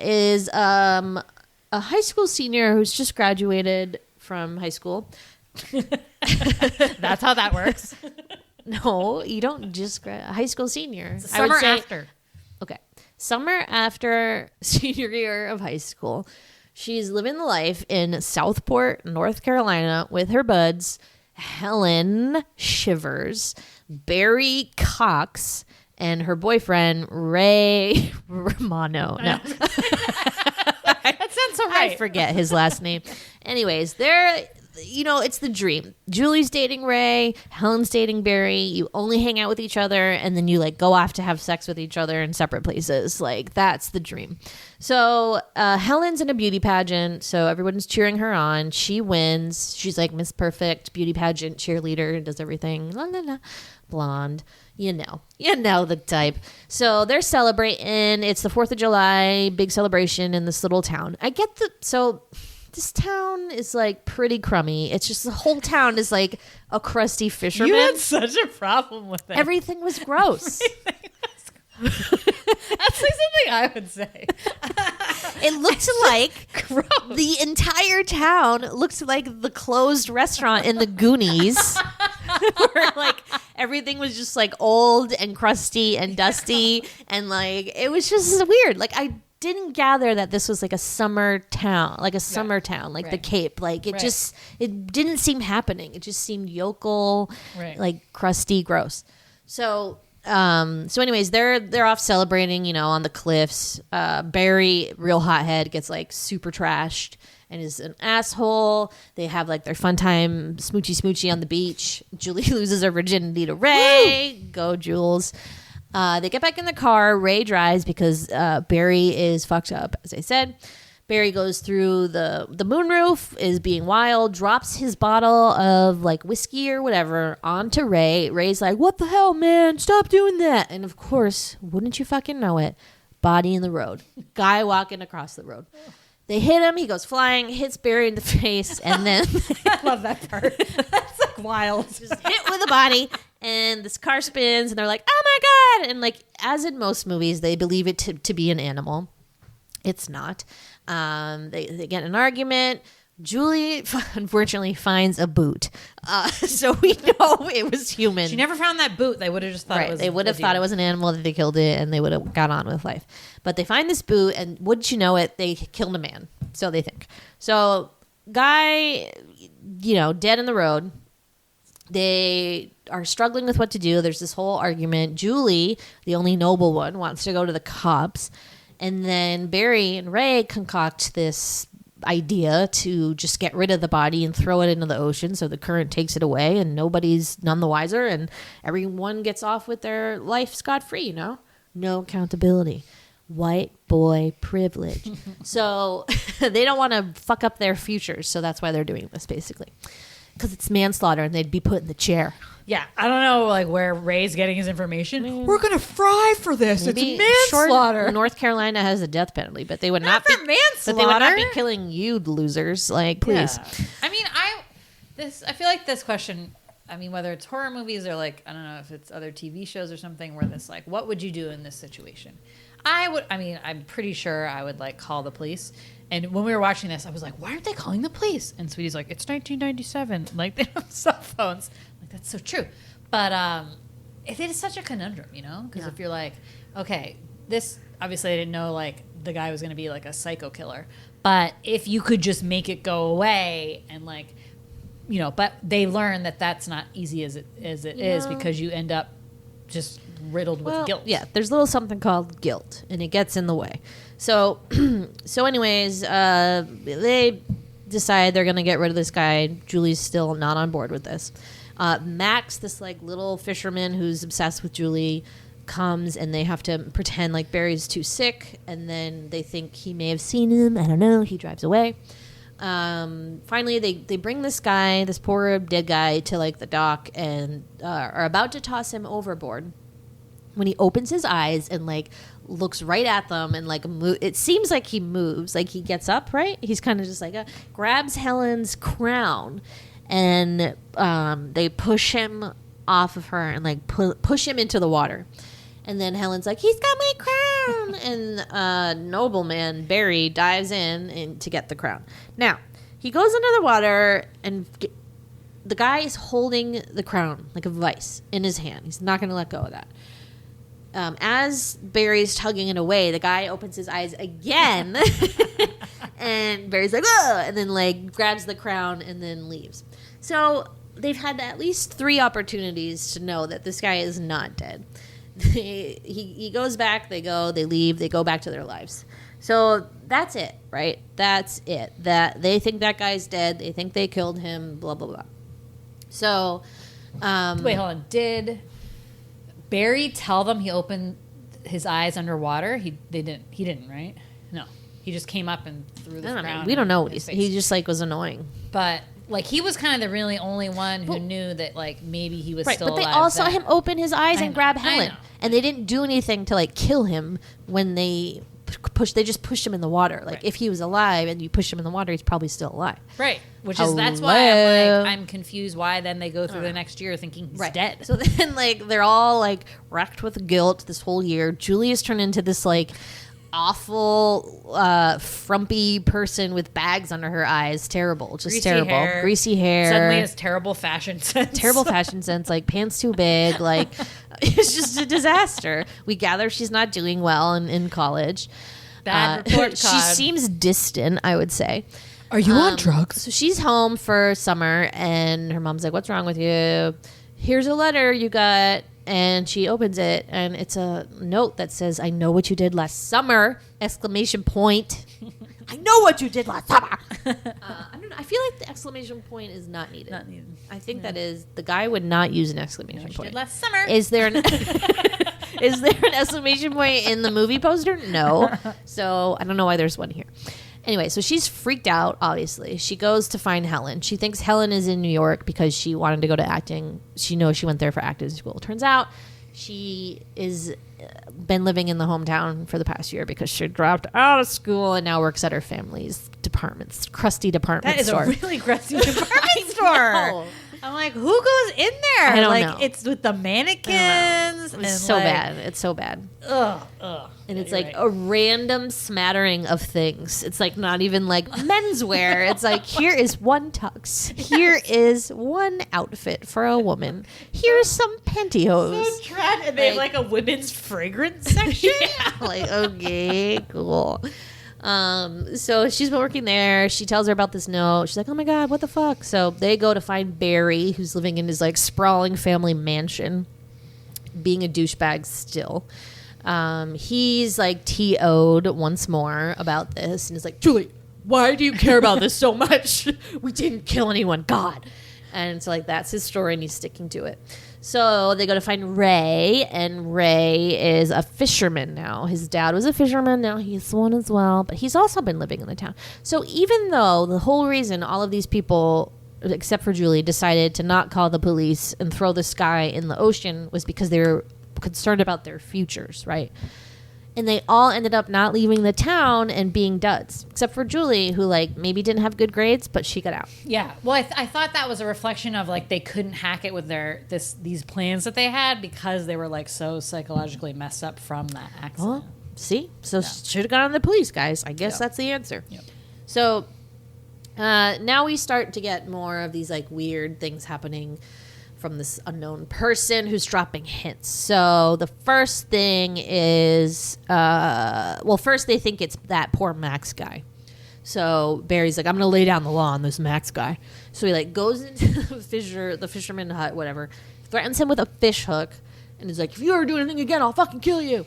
[SPEAKER 3] is a high school senior who's just graduated from high school.
[SPEAKER 4] That's how that works.
[SPEAKER 3] No, you don't just high school senior.
[SPEAKER 4] It's the summer after.
[SPEAKER 3] Okay. Summer after senior year of high school. She's living the life in Southport, North Carolina with her buds, Helen Shivers, Barry Cox, and her boyfriend, Ray Romano. No.
[SPEAKER 4] That sounds so right.
[SPEAKER 3] I forget his last name. Anyways, it's the dream. Julie's dating Ray, Helen's dating Barry. You only hang out with each other, and then you like go off to have sex with each other in separate places. Like that's the dream. So Helen's in a beauty pageant, so everyone's cheering her on. She wins. She's like Miss Perfect beauty pageant cheerleader, does everything. La la la, blonde. You know the type. So they're celebrating. It's the 4th of July, big celebration in this little town. This town is like pretty crummy. It's just the whole town is like a crusty fisherman.
[SPEAKER 4] You had such a problem with it.
[SPEAKER 3] Everything was gross.
[SPEAKER 4] That's like something I would say.
[SPEAKER 3] It looked like the entire town looked like the closed restaurant in the Goonies. Where like everything was just like old and crusty and dusty and like it was just weird. Like I didn't gather that this was like a summer town, like the Cape. Like it didn't seem happening. It just seemed yokel, like crusty, gross. So anyways, they're off celebrating, on the cliffs. Barry, real hothead, gets like super trashed and is an asshole. They have like their fun time smoochy on the beach. Julie loses her virginity to Ray. Woo! Go Jules. They get back in the car. Ray drives because Barry is fucked up, as I said. Barry goes through the moonroof, is being wild, drops his bottle of like whiskey or whatever onto Ray. Ray's like, what the hell, man? Stop doing that. And of course, wouldn't you fucking know it? Body in the road. Guy walking across the road. They hit him. He goes flying, hits Barry in the face, and then...
[SPEAKER 4] I love that part. That's like wild.
[SPEAKER 3] Just hit with a body, and this car spins, and they're like, oh my God! And like, as in most movies, they believe it to be an animal. It's not. They get in an argument. Julie, unfortunately, finds a boot. So we know it was human.
[SPEAKER 4] She never found that boot. They would have just thought it was...
[SPEAKER 3] They would have thought it was an animal that they killed it, and they would have got on with life. But they find this boot, and wouldn't you know it, they killed a man. So they think. So guy, dead in the road. They are struggling with what to do. There's this whole argument. Julie, the only noble one, wants to go to the cops. And then Barry and Ray concoct this idea to just get rid of the body and throw it into the ocean so the current takes it away and nobody's none the wiser and everyone gets off with their life scot-free, No accountability. White boy privilege. So they don't want to fuck up their futures, so that's why they're doing this, basically. Because it's manslaughter and they'd be put in the chair.
[SPEAKER 4] Yeah, I don't know like where Ray's getting his information. We're gonna fry for this.
[SPEAKER 3] Maybe
[SPEAKER 4] it's manslaughter.
[SPEAKER 3] North Carolina has a death penalty, but they would not
[SPEAKER 4] for
[SPEAKER 3] be
[SPEAKER 4] manslaughter.
[SPEAKER 3] But they would not be killing you, losers. Like, please.
[SPEAKER 4] Yeah. I mean, I feel like this question. I mean, whether it's horror movies or like I don't know if it's other TV shows or something, where this like, what would you do in this situation? I'm pretty sure I would like call the police. And when we were watching this, I was like, why aren't they calling the police? And Sweetie's like, it's 1997. Like, they don't have cell phones. Like, that's so true. But it is such a conundrum, Because if you're like, okay, this, obviously I didn't know, like, the guy was going to be, like, a psycho killer. But if you could just make it go away and, like, but they learn that that's not easy as it is because you end up just riddled with guilt.
[SPEAKER 3] Yeah, there's a little something called guilt, and it gets in the way. So, anyways, they decide they're going to get rid of this guy. Julie's still not on board with this. Max, this like little fisherman who's obsessed with Julie, comes and they have to pretend like Barry's too sick, and then they think he may have seen him. I don't know. He drives away. Finally, they bring this guy, this poor dead guy, to like the dock and are about to toss him overboard. When he opens his eyes and like looks right at them and like it seems like he moves, like he gets up, right? He's kind of just like grabs Helen's crown and they push him off of her and like push him into the water. And then Helen's like, he's got my crown. And nobleman Barry dives in to get the crown. Now, he goes under the water and the guy is holding the crown like a vice in his hand. He's not going to let go of that. As Barry's tugging it away, the guy opens his eyes again, and Barry's like, ugh, and then like grabs the crown and then leaves. So they've had at least 3 opportunities to know that this guy is not dead. He goes back, they go, they leave, they go back to their lives. So that's it, right? That's it. That they think that guy's dead. They think they killed him. Blah blah blah. So,
[SPEAKER 4] wait, hold on. Did Barry tell them he opened his eyes underwater? He didn't, right? No. He just came up and threw the crown.
[SPEAKER 3] We don't know what he just like was annoying.
[SPEAKER 4] But like he was kind of the really only one who knew that like maybe he was still alive.
[SPEAKER 3] But they all saw him open his eyes and grab Helen, and they didn't do anything to like kill him when they they just pushed him in the water. Like if he was alive and you push him in the water, he's probably still alive.
[SPEAKER 4] Right. Which is that's why I'm confused why then they go through the next year thinking he's dead.
[SPEAKER 3] So then like they're all like racked with guilt this whole year. Julia's turned into this like awful frumpy person with bags under her eyes. Terrible. Just
[SPEAKER 4] greasy
[SPEAKER 3] terrible.
[SPEAKER 4] Hair.
[SPEAKER 3] Greasy hair.
[SPEAKER 4] Suddenly has terrible fashion sense.
[SPEAKER 3] Terrible fashion sense, like pants too big, like it's just a disaster. We gather she's not doing well in college.
[SPEAKER 4] Bad report card.
[SPEAKER 3] She seems distant, I would say.
[SPEAKER 4] Are you on drugs?
[SPEAKER 3] So she's home for summer, and her mom's like, "What's wrong with you? Here's a letter you got." And she opens it, and it's a note that says, "I know what you did last summer!" Exclamation point. I know what you did last summer. I don't know. I feel like the exclamation point is not needed.
[SPEAKER 4] Not needed.
[SPEAKER 3] I think that is the guy would not use an exclamation point.
[SPEAKER 4] Did last summer.
[SPEAKER 3] Is there an is there an exclamation point in the movie poster? No. So I don't know why there's one here. Anyway, so she's freaked out, obviously. She goes to find Helen. She thinks Helen is in New York because she wanted to go to acting. She knows she went there for acting school. Turns out she is been living in the hometown for the past year because she dropped out of school and now works at her family's crusty department store.
[SPEAKER 4] That is a really crusty department store. I'm like, who goes in there?
[SPEAKER 3] I don't
[SPEAKER 4] know. It's with the mannequins.
[SPEAKER 3] It's so bad. It's so bad.
[SPEAKER 4] Ugh.
[SPEAKER 3] And it's like a random smattering of things. It's like not even like menswear. It's like, here is one tux. Here is one outfit for a woman. Here's some pantyhose.
[SPEAKER 4] So trash. And they have like a women's fragrance section.
[SPEAKER 3] Yeah, like, okay, cool. So she's been working there. She tells her about this note. She's like, oh my God, what the fuck? So they go to find Barry, who's living in his like sprawling family mansion, being a douchebag still. He's like TO'd once more about this and is like, Julie, why do you care about this so much? We didn't kill anyone. God. And so like that's his story and he's sticking to it. So they go to find Ray, and Ray is a fisherman now. His dad was a fisherman. Now he's one as well, but he's also been living in the town. So even though the whole reason all of these people, except for Julie, decided to not call the police and throw this guy in the ocean was because they were concerned about their futures, right? And they all ended up not leaving the town and being duds, except for Julie, who like maybe didn't have good grades, but she got out.
[SPEAKER 4] Yeah. Well, I thought that was a reflection of like they couldn't hack it with these plans that they had because they were like so psychologically messed up from that accident.
[SPEAKER 3] Well, see? So should have gone on the police, guys. I guess that's the answer.
[SPEAKER 4] Yep.
[SPEAKER 3] So now we start to get more of these like weird things happening from this unknown person who's dropping hints. So the first thing is, first they think it's that poor Max guy. So Barry's like, I'm going to lay down the law on this Max guy. So he like goes into the fisherman hut, whatever, threatens him with a fish hook, and he's like, if you ever do anything again, I'll fucking kill you.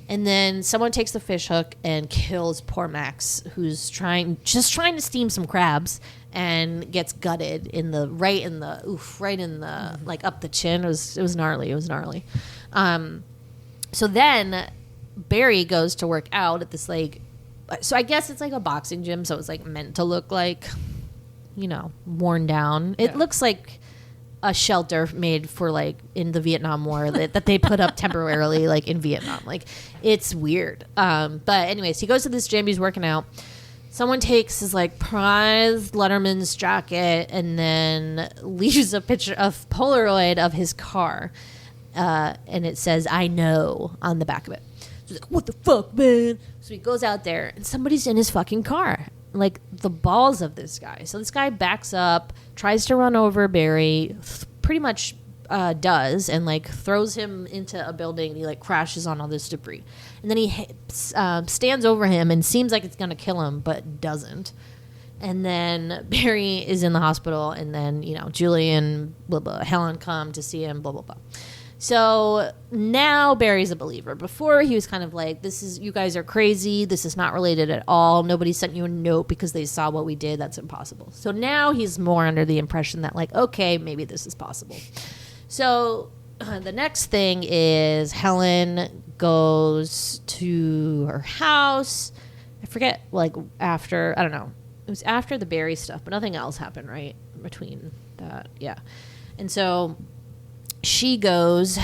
[SPEAKER 3] And then someone takes the fish hook and kills poor Max, who's trying to steam some crabs, and gets gutted right in the like up the chin. It was gnarly. So then Barry goes to work out at this like, so I guess it's like a boxing gym. So it's like meant to look like, worn down. It looks like a shelter made for like in the Vietnam War that they put up temporarily like in Vietnam. Like it's weird. But anyways, he goes to this gym. He's working out. Someone takes his like prized Letterman's jacket and then leaves a picture of Polaroid of his car. And it says, I know on the back of it. So he's like, what the fuck, man? So he goes out there and somebody's in his fucking car. like the balls of this guy. So this guy backs up, tries to run over Barry, pretty much does, and like throws him into a building, and he like crashes on all this debris. And then he stands over him and seems like it's gonna kill him, but doesn't. And then Barry is in the hospital, and then, you know, Julie and blah, blah, Helen come to see him, blah, blah, blah. So now Barry's a believer. Before, he was kind of like, you guys are crazy. This is not related at all. Nobody sent you a note because they saw what we did. That's impossible. So now he's more under the impression that, like, okay, maybe this is possible. So the next thing is Helen goes to her house. I forget, like, after, I don't know. It was after the Barry stuff, but nothing else happened, right? Between that, yeah. And so she goes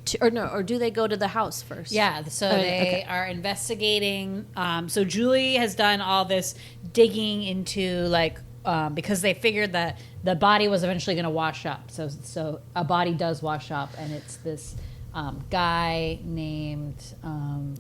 [SPEAKER 3] to, or do they go to the house first?
[SPEAKER 4] Yeah, so they are investigating. So Julie has done all this digging into, like, because they figured that the body was eventually going to wash up. So a body does wash up, and it's this guy named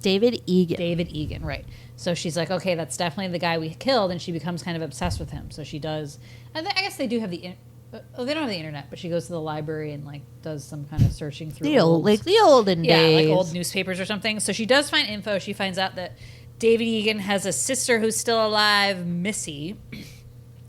[SPEAKER 3] David Egan.
[SPEAKER 4] David Egan, right. So she's like, okay, that's definitely the guy we killed, and she becomes kind of obsessed with him. So she does, I guess they do have they don't have the internet, but she goes to the library and like does some kind of searching through
[SPEAKER 3] the olden days.
[SPEAKER 4] like old newspapers or something. So she does find info. She finds out that David Egan has a sister who's still alive, Missy,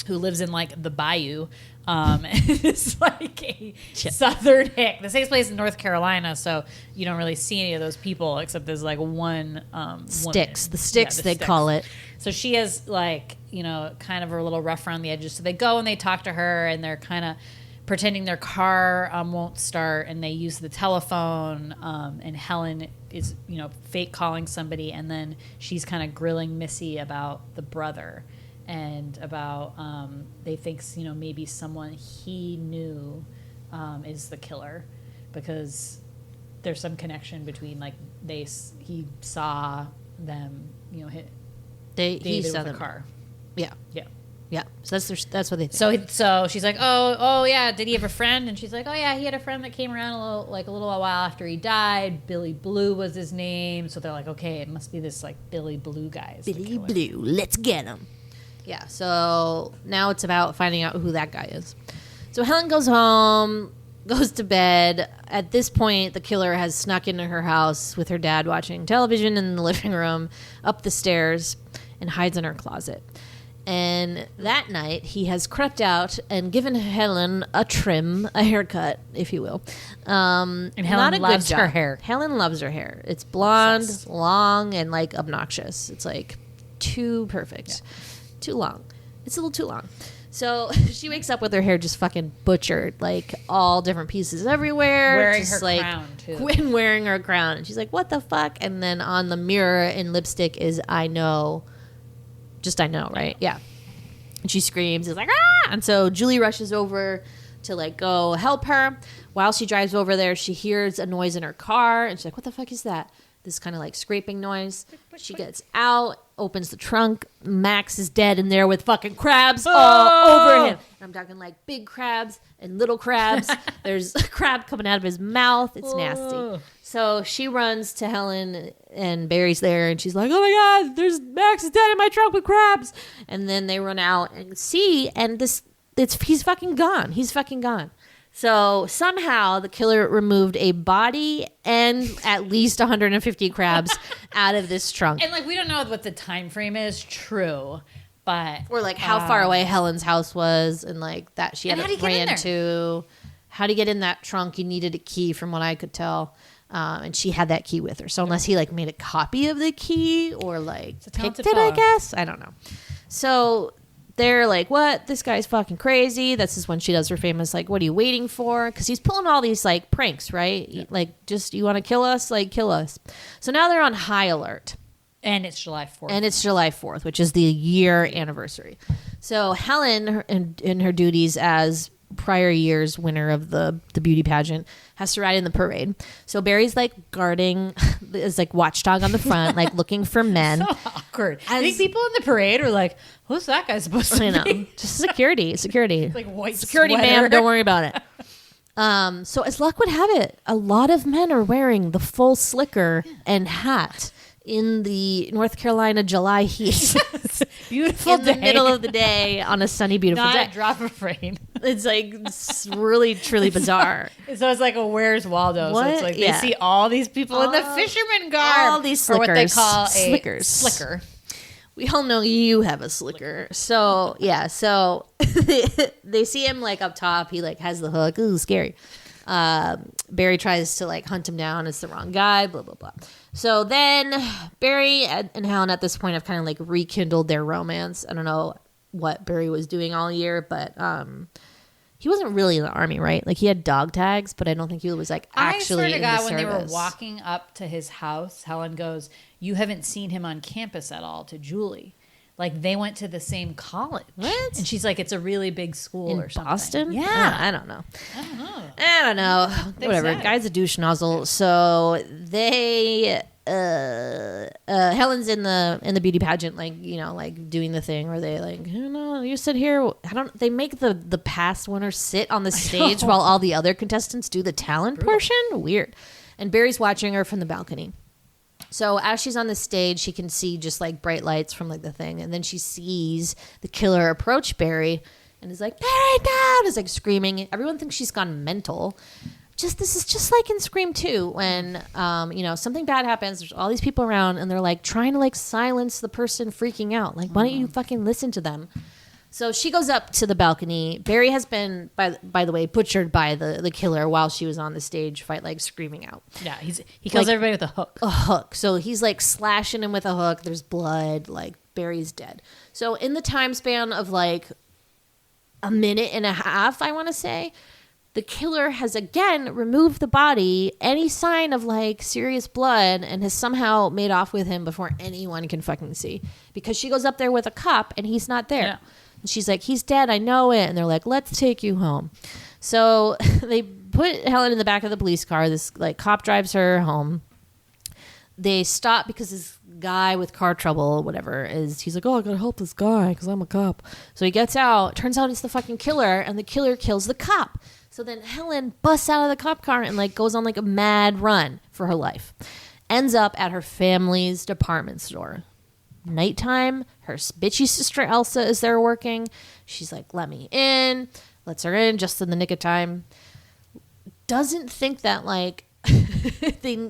[SPEAKER 4] who lives in like the bayou. And it's like a southern hick. This takes place in North Carolina, so you don't really see any of those people except there's like one
[SPEAKER 3] sticks.
[SPEAKER 4] woman.
[SPEAKER 3] The sticks, they call it.
[SPEAKER 4] So she is like, you know, kind of a little rough around the edges. So they go and they talk to her, and they're kind of pretending their car won't start, and they use the telephone. And Helen is, you know, fake calling somebody, and then she's kind of grilling Missy about the brother. And about they think, you know, maybe someone he knew is the killer, because there's some connection between, like, he saw them, you know, hit David with a car.
[SPEAKER 3] Yeah. So that's what they think.
[SPEAKER 4] So she's like, oh yeah, did he have a friend? And she's like, oh yeah, he had a friend that came around a little while after he died. Billy Blue was his name. So they're like, okay, it must be this like Billy Blue guy.
[SPEAKER 3] Billy Blue, let's get him. Yeah, so now it's about finding out who that guy is. So Helen goes home, goes to bed. At this point, the killer has snuck into her house with her dad watching television in the living room, up the stairs, and hides in her closet. And that night, he has crept out and given Helen a haircut, if you will.
[SPEAKER 4] And Helen loves her hair.
[SPEAKER 3] Helen loves her hair. It's blonde, long, and like obnoxious. It's like too perfect. Yeah. Too long. It's a little too long. So she wakes up with her hair just fucking butchered, like all different pieces everywhere.
[SPEAKER 4] Wearing
[SPEAKER 3] just
[SPEAKER 4] her
[SPEAKER 3] like,
[SPEAKER 4] crown, too.
[SPEAKER 3] And wearing her crown. And she's like, what the fuck? And then on the mirror in lipstick is I know, right? Yeah. And she screams. It's like, ah! And so Julie rushes over to like go help her. While she drives over there, she hears a noise in her car. And she's like, what the fuck is that? This kind of like scraping noise. She gets out, opens the trunk. Max is dead in there with fucking crabs all over him. And I'm talking like big crabs and little crabs. There's a crab coming out of his mouth. It's nasty. So she runs to Helen, and Barry's there, and she's like, oh my God, there's Max is dead in my trunk with crabs. And then they run out and see, and he's fucking gone. He's fucking gone. So somehow the killer removed a body and at least 150 crabs out of this trunk.
[SPEAKER 4] And like, we don't know what the time frame is, true, but
[SPEAKER 3] or like how far away Helen's house was, and like that she had ran to. How to get in that trunk? You needed a key, from what I could tell, and she had that key with her. So unless he like made a copy of the key or like picked it, I guess I don't know. So they're like, what? This guy's fucking crazy. This is when she does her famous, like, what are you waiting for? Because he's pulling all these, like, pranks, right? Yeah. Like, just, you want to kill us? Like, kill us. So now they're on high alert.
[SPEAKER 4] And it's July 4th.
[SPEAKER 3] Which is the year anniversary. So Helen, in her duties as prior year's winner of the beauty pageant, has to ride in the parade. So Barry's like guarding, is like watchdog on the front, like looking for men.
[SPEAKER 4] So awkward. I think people in the parade are like, who's that guy supposed to be?
[SPEAKER 3] Just security.
[SPEAKER 4] Like white
[SPEAKER 3] security,
[SPEAKER 4] sweater.
[SPEAKER 3] ma'am, don't worry about it. So as luck would have it, a lot of men are wearing the full slicker and hat in the North Carolina July heat.
[SPEAKER 4] Beautiful
[SPEAKER 3] in
[SPEAKER 4] day.
[SPEAKER 3] the middle of the day on a sunny, beautiful
[SPEAKER 4] Not
[SPEAKER 3] day.
[SPEAKER 4] a drop of rain.
[SPEAKER 3] It's like it's really, truly bizarre.
[SPEAKER 4] So it's like a Where's Waldo.
[SPEAKER 3] What?
[SPEAKER 4] So it's like they
[SPEAKER 3] Yeah.
[SPEAKER 4] see all these people in the fisherman garb.
[SPEAKER 3] all these
[SPEAKER 4] or what they
[SPEAKER 3] slickers.
[SPEAKER 4] call a
[SPEAKER 3] Slickers.
[SPEAKER 4] slicker.
[SPEAKER 3] We all know you have a slicker. So yeah, so they see him like up top. He like has the hook. Ooh, scary. Barry tries to like hunt him down. It's the wrong guy. Blah blah blah. So then Barry and Helen at this point have kind of like rekindled their romance. I don't know what Barry was doing all year, but he wasn't really in the army, right? Like he had dog tags, but I don't think he was like actually
[SPEAKER 4] I swear to
[SPEAKER 3] in
[SPEAKER 4] God,
[SPEAKER 3] the
[SPEAKER 4] when they were
[SPEAKER 3] service.
[SPEAKER 4] walking up to his house, Helen goes, "You haven't seen him on campus at all," to Julie. Like they went to the same college.
[SPEAKER 3] What?
[SPEAKER 4] And she's like, it's a really big school
[SPEAKER 3] in
[SPEAKER 4] or something.
[SPEAKER 3] Boston?
[SPEAKER 4] Yeah.
[SPEAKER 3] I don't know.
[SPEAKER 4] I don't know.
[SPEAKER 3] Whatever.
[SPEAKER 4] so.
[SPEAKER 3] Guy's a douche nozzle. So they Helen's in the beauty pageant, like, you know, like doing the thing where they like, you know, you sit here. They make the past winner sit on the stage while all the other contestants do the talent portion. Weird. And Barry's watching her from the balcony. So as she's on the stage, she can see just like bright lights from like the thing. And then she sees the killer approach Barry and is like, Barry, down! Is like screaming. Everyone thinks she's gone mental. This is just like in Scream 2 when, you know, something bad happens. There's all these people around and they're like trying to like silence the person freaking out. Like, why don't you fucking listen to them? So she goes up to the balcony. Barry has been, by the way, butchered by the killer while she was on the stage fight, like screaming out.
[SPEAKER 4] Yeah, he kills
[SPEAKER 3] Like-
[SPEAKER 4] everybody with a hook.
[SPEAKER 3] A hook. So he's like slashing him with a hook. There's blood. Like Barry's dead. So in the time span of like a minute and a half, I want to say, the killer has again removed the body, any sign of like serious blood, and has somehow made off with him before anyone can fucking see. Because she goes up there with a cop and he's not there.
[SPEAKER 4] Yeah.
[SPEAKER 3] And she's like, he's dead, I know it. And they're like, let's take you home. So they put Helen in the back of the police car. This like cop drives her home. They stop because this guy with car trouble, whatever, he's like, oh, I gotta help this guy because I'm a cop. So he gets out. Turns out it's the fucking killer, and the killer kills the cop. So then Helen busts out of the cop car and like goes on like a mad run for her life. Ends up at her family's department store. Nighttime, her bitchy sister Elsa is there working. She's like, let me in. Lets her in just in the nick of time. Doesn't think that like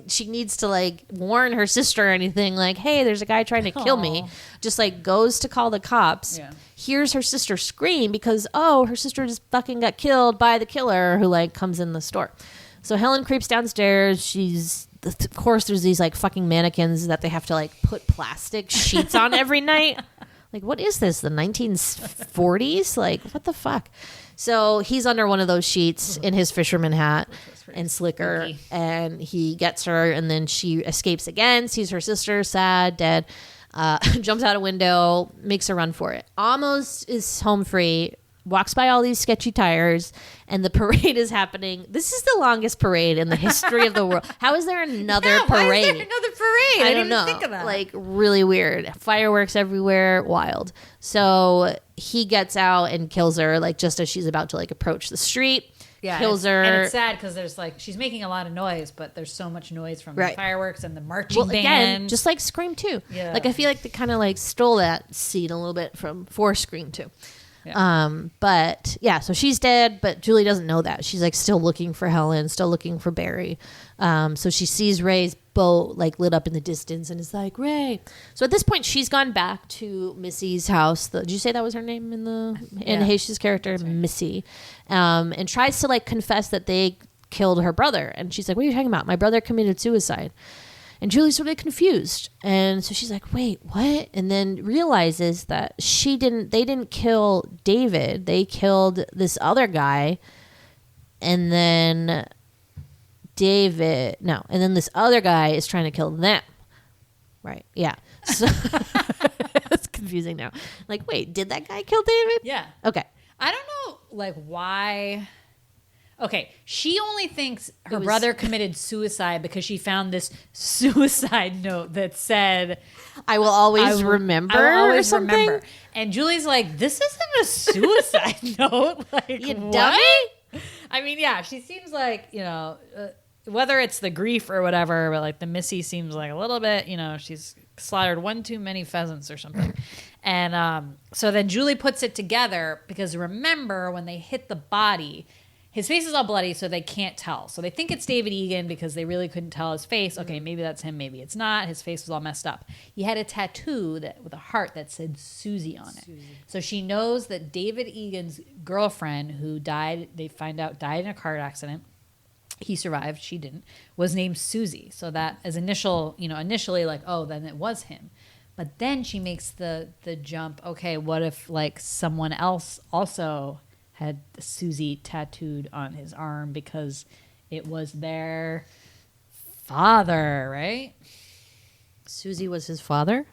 [SPEAKER 3] she needs to like warn her sister or anything, like, hey, there's a guy trying to kill me. Just like goes to call the cops.
[SPEAKER 4] Yeah.
[SPEAKER 3] Hears her sister scream because her sister just fucking got killed by the killer who like comes in the store. So Helen creeps downstairs. Of course there's these like fucking mannequins that they have to like put plastic sheets on every night. Like, what is this, the 1940s? Like, what the fuck? So he's under one of those sheets in his fisherman hat and slicker,
[SPEAKER 4] spooky.
[SPEAKER 3] and he gets her, and then she escapes again, sees her sister, sad, dead, jumps out a window, makes a run for it. Almost is home free, walks by all these sketchy tires, and the parade is happening. This is the longest parade in the history of the world. How is there another parade?
[SPEAKER 4] Why is there another parade?
[SPEAKER 3] I
[SPEAKER 4] didn't
[SPEAKER 3] don't know.
[SPEAKER 4] even think of that.
[SPEAKER 3] Like, really weird. Fireworks everywhere. Wild. So he gets out and kills her, like, just as she's about to, like, approach the street. Kills her.
[SPEAKER 4] And it's sad because there's like, she's making a lot of noise, but there's so much noise from
[SPEAKER 3] Right.
[SPEAKER 4] the fireworks and the marching
[SPEAKER 3] Well,
[SPEAKER 4] band.
[SPEAKER 3] again, just like Scream 2.
[SPEAKER 4] Yeah.
[SPEAKER 3] Like, I feel like they kind of, like, stole that scene a little bit for Scream 2.
[SPEAKER 4] Yeah.
[SPEAKER 3] But yeah, so she's dead, but Julie doesn't know that. She's like still looking for Helen, still looking for Barry. So she sees Ray's boat like lit up in the distance and is like, Ray. So at this point she's gone back to Missy's house. Did you say that was her name in Hayes' character? Right. Missy. And tries to like confess that they killed her brother. And she's like, what are you talking about? My brother committed suicide. And Julie's sort of confused. And so she's like, wait, what? And then realizes that they didn't kill David. They killed this other guy. And then and then this other guy is trying to kill them. Right. Yeah. So it's confusing now. Like, wait, did that guy kill David?
[SPEAKER 4] Yeah.
[SPEAKER 3] Okay.
[SPEAKER 4] I don't know, like, why. Okay, she only thinks her brother committed suicide because she found this suicide note that said,
[SPEAKER 3] I will always remember.
[SPEAKER 4] I will always
[SPEAKER 3] or something.
[SPEAKER 4] remember. And Julie's like, this isn't a suicide note. Like,
[SPEAKER 3] You
[SPEAKER 4] what?
[SPEAKER 3] dummy.
[SPEAKER 4] I mean, yeah, she seems like, you know, whether it's the grief or whatever, but like the Missy seems like a little bit, she's slaughtered one too many pheasants or something. And so then Julie puts it together because remember when they hit the body, his face is all bloody, so they can't tell. So they think it's David Egan because they really couldn't tell his face. Okay, maybe that's him, maybe it's not. His face was all messed up. He had a tattoo with a heart that said Susie on it. So she knows that David Egan's girlfriend, who died, they find out died in a car accident. He survived, she didn't, was named Susie. So that as initially like, oh, then it was him. But then she makes the jump, okay, what if like someone else also had Susie tattooed on his arm because it was their father, right?
[SPEAKER 3] Susie was his father?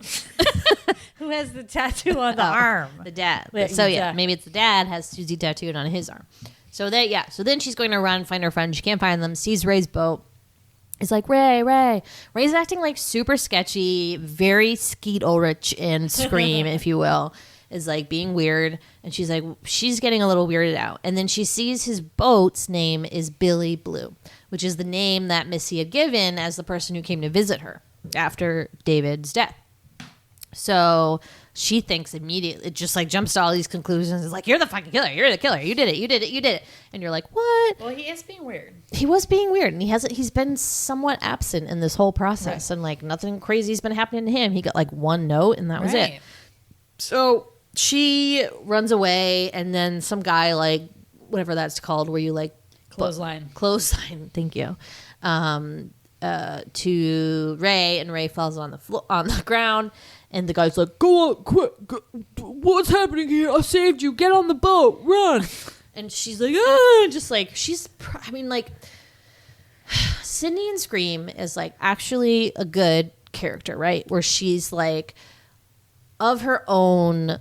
[SPEAKER 4] Who has the tattoo on the arm?
[SPEAKER 3] The dad. So yeah, maybe it's the dad has Susie tattooed on his arm. So so then she's going to run, find her friend. She can't find them, sees Ray's boat. It's like, Ray. Ray's acting like super sketchy, very Skeet Ulrich in Scream, if you will. Is like being weird, and she's getting a little weirded out, and then she sees his boat's name is Billy Blue, which is the name that Missy had given as the person who came to visit her after David's death. So she thinks immediately, it just like jumps to all these conclusions. It's like, you're the fucking killer, you're the killer, you did it, and you're like, what?
[SPEAKER 4] Well, he is being weird.
[SPEAKER 3] He was being weird, and he's been somewhat absent in this whole process, and like nothing crazy's been happening to him. He got like one note, and that was it. So she runs away, and then some guy, like, whatever that's called, where you, like...
[SPEAKER 4] Clothesline,
[SPEAKER 3] thank you. To Ray, and Ray falls on the ground, and the guy's like, go on, quick, go, what's happening here? I saved you, get on the boat, run! And she's like, just like, Sydney in Scream is, like, actually a good character, right? Where she's, like... of her own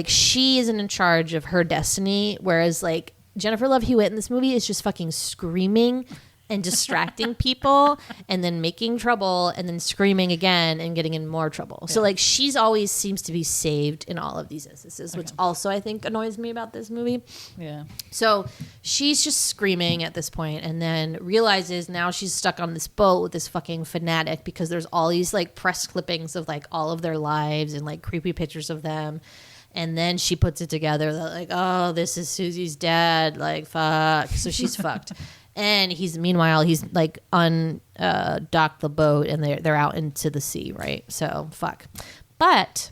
[SPEAKER 3] she isn't in charge of her destiny, whereas like Jennifer Love Hewitt in this movie is just fucking screaming and distracting people and then making trouble and then screaming again and getting in more trouble. Yeah. So like she's always seems to be saved in all of these instances, which also I think annoys me about this movie. Yeah. So she's just screaming at this point and then realizes now she's stuck on this boat with this fucking fanatic because there's all these like press clippings of like all of their lives and like creepy pictures of them. And then she puts it together that like, oh, this is Susie's dad. Like, fuck. So she's fucked. And he's like docked the boat and they're out into the sea, right? So fuck. But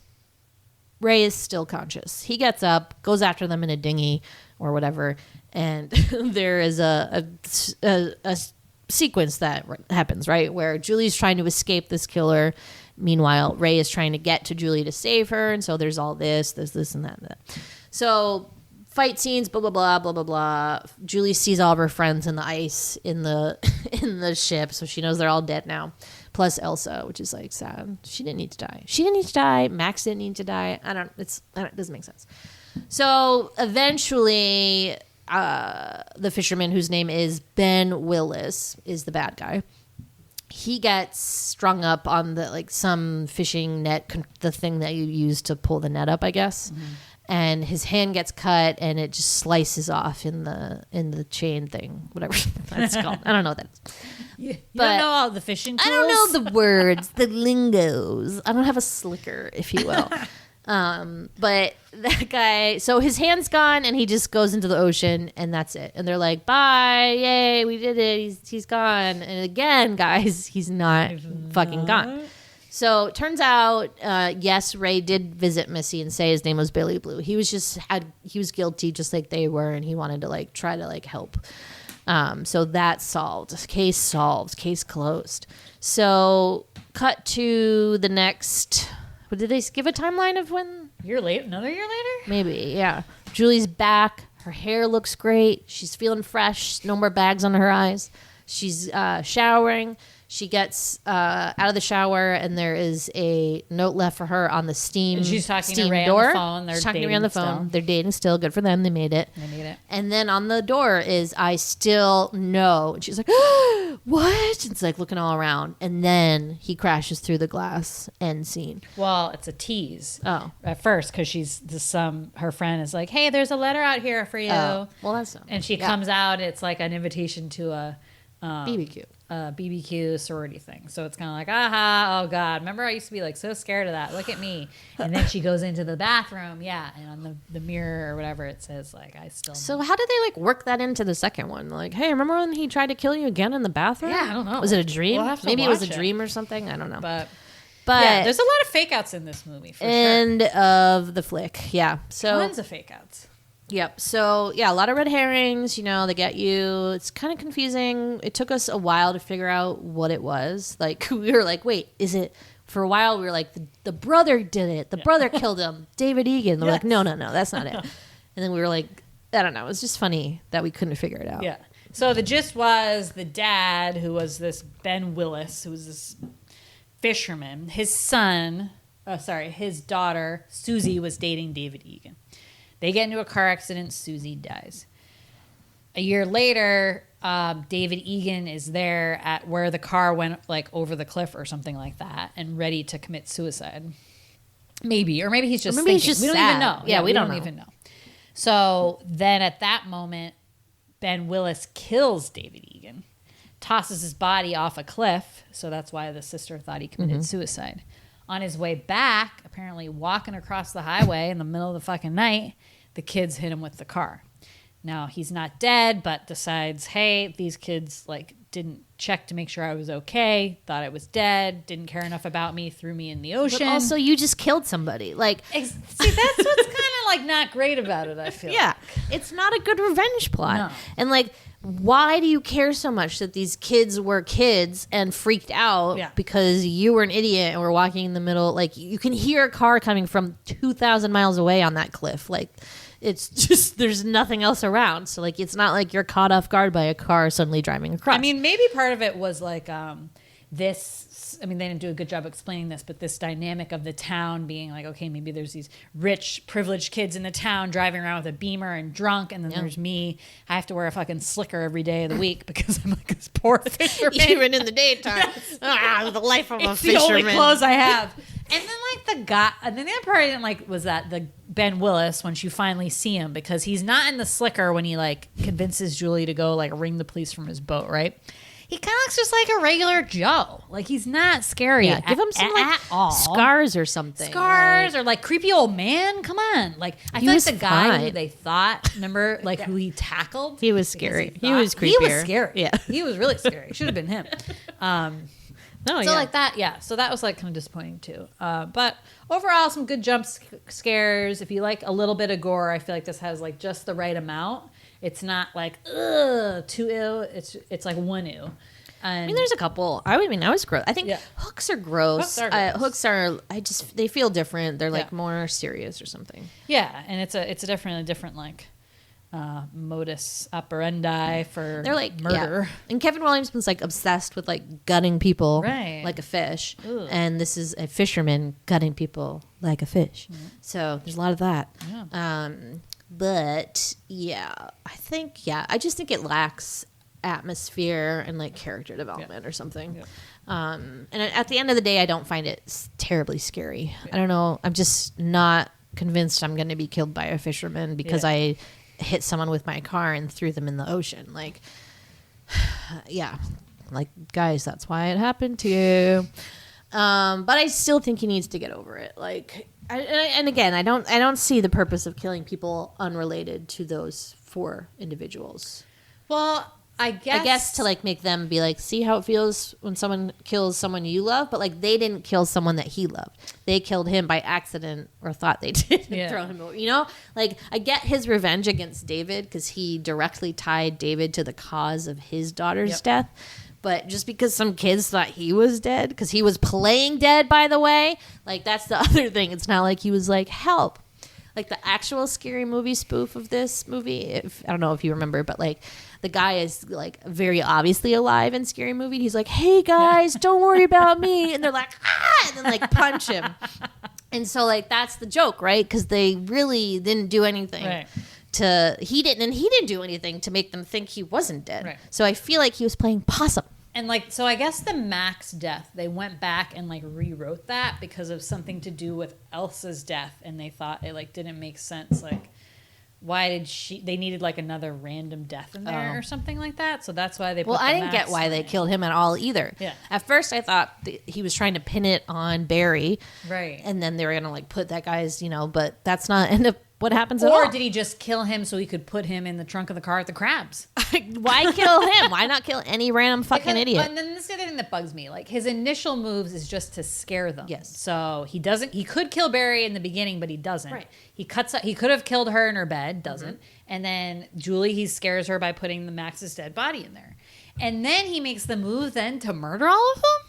[SPEAKER 3] Ray is still conscious. He gets up, goes after them in a dinghy or whatever, and there is a sequence that happens, right? Where Julie's trying to escape this killer. Meanwhile, Ray is trying to get to Julie to save her, and so there's all this and that. So fight scenes, blah blah blah blah blah blah. Julie sees all of her friends in the ice in the ship, so she knows they're all dead now. Plus Elsa, which is like sad. She didn't need to die. Max didn't need to die. It doesn't make sense. So eventually, the fisherman whose name is Ben Willis is the bad guy. He gets strung up on the like some fishing net, the thing that you use to pull the net up, I guess. Mm-hmm. And his hand gets cut, and it just slices off in the chain thing, whatever that's called. I don't know what that is.
[SPEAKER 4] You don't know all the fishing tools?
[SPEAKER 3] I don't know the words, the lingos. I don't have a slicker, if you will. But that guy, so his hand's gone, and he just goes into the ocean, and that's it. And they're like, bye, yay, we did it. He's gone. And again, guys, he's not fucking gone. So it turns out, yes, Ray did visit Missy and say his name was Billy Blue. He was guilty just like they were, and he wanted to like try to like help. So that's solved. Case closed. So cut to the next. Did they give a timeline of when?
[SPEAKER 4] Another year later?
[SPEAKER 3] Maybe, yeah. Julie's back. Her hair looks great. She's feeling fresh. No more bags on her eyes. She's showering. She gets out of the shower, and there is a note left for her on the steam.
[SPEAKER 4] And she's talking to Ray
[SPEAKER 3] door.
[SPEAKER 4] On the phone.
[SPEAKER 3] She's talking to Ray on the phone. Still. They're dating still. Good for them. They made it. And then on the door is, I still know. And she's like, what? It's like looking all around. And then he crashes through the glass. End scene.
[SPEAKER 4] Well, it's a tease.
[SPEAKER 3] Oh.
[SPEAKER 4] At first, because her friend is like, hey, there's a letter out here for you.
[SPEAKER 3] Oh. Well, that's not.
[SPEAKER 4] And she comes out. It's like an invitation to a...
[SPEAKER 3] BBQ.
[SPEAKER 4] BBQ sorority thing. So it's kind of like, aha, oh God. Remember I used to be like so scared of that. Look at me. And then she goes into the bathroom. Yeah. And on the mirror or whatever, it says like, I still.
[SPEAKER 3] So how did they like work that into the second one? Like, hey, remember when he tried to kill you again in the bathroom?
[SPEAKER 4] Yeah, I don't know.
[SPEAKER 3] Was it a dream?
[SPEAKER 4] We'll have to
[SPEAKER 3] Maybe it was a
[SPEAKER 4] watch it.
[SPEAKER 3] dream or something. I don't know.
[SPEAKER 4] But
[SPEAKER 3] yeah,
[SPEAKER 4] there's a lot of fake outs in this movie for
[SPEAKER 3] end
[SPEAKER 4] sure.
[SPEAKER 3] of the flick. Yeah. So
[SPEAKER 4] Tons of fake outs.
[SPEAKER 3] Yep. So yeah, a lot of red herrings. You know, they get you. It's kind of confusing. It took us a while to figure out what it was. Like we were like, wait, is it? For a while, we were like, the brother did it. The brother killed him. David Egan. They're like, no, that's not it. And then we were like, I don't know. It was just funny that we couldn't figure it out.
[SPEAKER 4] Yeah. So the gist was the dad, who was this Ben Willis, who was this fisherman, his daughter, Susie, was dating David Egan. They get into a car accident. Susie dies. A year later, David Egan is there at where the car went like over the cliff or something like that and ready to commit suicide. Maybe. Or maybe he's just
[SPEAKER 3] maybe he's
[SPEAKER 4] thinking.
[SPEAKER 3] just
[SPEAKER 4] We don't
[SPEAKER 3] sad.
[SPEAKER 4] even know.
[SPEAKER 3] Yeah, we don't know.
[SPEAKER 4] even know. So then at that moment, Ben Willis kills David Egan, tosses his body off a cliff. So that's why the sister thought he committed suicide. On his way back, apparently walking across the highway in the middle of the fucking night, the kids hit him with the car. Now, he's not dead, but decides, hey, these kids like didn't check to make sure I was okay, thought I was dead, didn't care enough about me, threw me in the ocean.
[SPEAKER 3] But also, you just killed somebody. Like,
[SPEAKER 4] See, that's what's kind of like not great about it, I feel.
[SPEAKER 3] yeah, it's not a good revenge plot.
[SPEAKER 4] No.
[SPEAKER 3] And like, why do you care so much that these kids were kids and freaked out because you were an idiot and were walking in the middle? Like, you can hear a car coming from 2,000 miles away on that cliff. Like, it's just, there's nothing else around. So, like, it's not like you're caught off guard by a car suddenly driving across.
[SPEAKER 4] I mean, maybe part of it was like this. I mean, they didn't do a good job explaining this, but this dynamic of the town being like, okay, maybe there's these rich, privileged kids in the town driving around with a Beamer and drunk, and then there's me. I have to wear a fucking slicker every day of the week because I'm like this poor fisherman.
[SPEAKER 3] even in the daytime. The life of a
[SPEAKER 4] It's the
[SPEAKER 3] fisherman.
[SPEAKER 4] only clothes I have. And then like the guy, and then the other part I didn't like was that the Ben Willis, once you finally see him, because he's not in the slicker when he like convinces Julie to go like ring the police from his boat, right? He kind of looks just like a regular Joe. Like he's not scary.
[SPEAKER 3] Yeah, give him some like
[SPEAKER 4] all.
[SPEAKER 3] scars or something.
[SPEAKER 4] Scars or like creepy old man. Come on. Like I
[SPEAKER 3] He
[SPEAKER 4] feel like
[SPEAKER 3] was
[SPEAKER 4] the guy who
[SPEAKER 3] fine.
[SPEAKER 4] they thought, remember, like who he tackled.
[SPEAKER 3] He was
[SPEAKER 4] because
[SPEAKER 3] scary. He
[SPEAKER 4] thought-
[SPEAKER 3] was
[SPEAKER 4] He was
[SPEAKER 3] creepier.
[SPEAKER 4] scary.
[SPEAKER 3] Yeah.
[SPEAKER 4] He was really scary. Should have been him.
[SPEAKER 3] No,
[SPEAKER 4] So like that, yeah. So that was like kind of disappointing too. But overall, some good jump scares. If you like a little bit of gore, I feel like this has like just the right amount. It's not like too ill. It's like one ew.
[SPEAKER 3] I mean, there's a couple. I was gross. I think hooks are gross.
[SPEAKER 4] Hooks are gross.
[SPEAKER 3] They feel different. They're like more serious or something.
[SPEAKER 4] Yeah, and it's a definitely different like modus operandi for
[SPEAKER 3] They're like
[SPEAKER 4] murder.
[SPEAKER 3] Yeah. And Kevin Williamson's like obsessed with like gutting people like a fish.
[SPEAKER 4] Ooh.
[SPEAKER 3] And this is a fisherman gutting people like a fish. So there's a lot of that.
[SPEAKER 4] Yeah.
[SPEAKER 3] But yeah, I just think it lacks atmosphere and like character development or something. And at the end of the day, I don't find it terribly scary. I don't know. I'm just not convinced I'm going to be killed by a fisherman because I hit someone with my car and threw them in the ocean. Like, like guys, that's why it happened to you. But I still think he needs to get over it. Like, and again, I don't see the purpose of killing people unrelated to those 4 individuals.
[SPEAKER 4] Well, I guess
[SPEAKER 3] to like make them be like, see how it feels when someone kills someone you love, but like they didn't kill someone that he loved. They killed him by accident or thought they did and throw him over. You know, like I get his revenge against David because he directly tied David to the cause of his daughter's death. But just because some kids thought he was dead, because he was playing dead, by the way, like that's the other thing. It's not like he was like, help. Like the actual Scary Movie spoof of this movie, I don't know if you remember, but like the guy is like very obviously alive in Scary Movie. He's like, hey guys, don't worry about me. And they're like, ah, and then like punch him. And so like that's the joke, right? Because they really didn't do anything.
[SPEAKER 4] Right.
[SPEAKER 3] He didn't do anything to make them think he wasn't dead.
[SPEAKER 4] Right.
[SPEAKER 3] So I feel like he was playing possum.
[SPEAKER 4] And like, so I guess the Max death, they went back and like rewrote that because of something to do with Elsa's death, and they thought it like didn't make sense, like why did they needed like another random death in there or something like that. So that's why they put
[SPEAKER 3] I didn't get why they killed him at all either.
[SPEAKER 4] Yeah.
[SPEAKER 3] At first I thought he was trying to pin it on Barry.
[SPEAKER 4] Right.
[SPEAKER 3] And then they were going to like put that guy's, but that's not end up what happens at all.
[SPEAKER 4] Or did he just kill him so he could put him in the trunk of the car at the Crabs?
[SPEAKER 3] Why kill him? Why not kill any random fucking idiot?
[SPEAKER 4] And then this is the other thing that bugs me. Like his initial moves is just to scare them.
[SPEAKER 3] Yes.
[SPEAKER 4] So he could kill Barry in the beginning, but he doesn't.
[SPEAKER 3] Right.
[SPEAKER 4] He could have killed her in her bed, doesn't. And then Julie, he scares her by putting the Max's dead body in there. And then he makes the move then to murder all of them?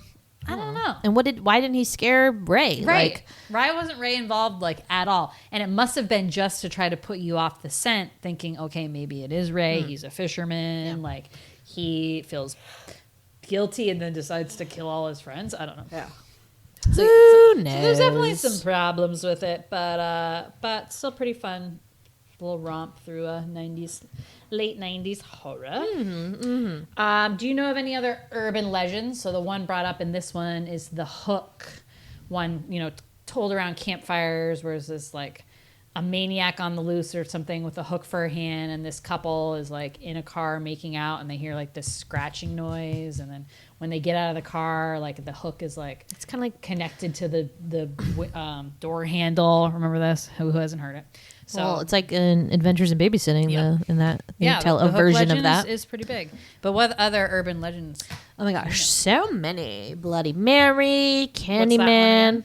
[SPEAKER 4] I don't know.
[SPEAKER 3] And why didn't he scare Ray?
[SPEAKER 4] Right. Why wasn't Ray involved like at all? And it must have been just to try to put you off the scent, thinking, okay, maybe it is Ray. He's a fisherman. Yeah. Like he feels guilty and then decides to kill all his friends. I don't know.
[SPEAKER 3] Yeah.
[SPEAKER 4] So
[SPEAKER 3] Who knows?
[SPEAKER 4] So there's definitely some problems with it, but still pretty fun. Little romp through a late 90s horror. Do you know of any other urban legends? So the one brought up in this one is the hook one, told around campfires, where it's this like a maniac on the loose or something with a hook for a hand, and this couple is like in a car making out, and they hear like this scratching noise, and then when they get out of the car, like the hook is like
[SPEAKER 3] It's kind of like
[SPEAKER 4] connected to the door handle. Remember this? Who hasn't heard it? So
[SPEAKER 3] it's like in Adventures in Babysitting.
[SPEAKER 4] Yeah.
[SPEAKER 3] Tell
[SPEAKER 4] the
[SPEAKER 3] a
[SPEAKER 4] hook
[SPEAKER 3] version
[SPEAKER 4] legend
[SPEAKER 3] of that.
[SPEAKER 4] is pretty big. But what other urban legends?
[SPEAKER 3] Oh my gosh, so many. Bloody Mary,
[SPEAKER 4] What's that one
[SPEAKER 3] Candyman.
[SPEAKER 4] again?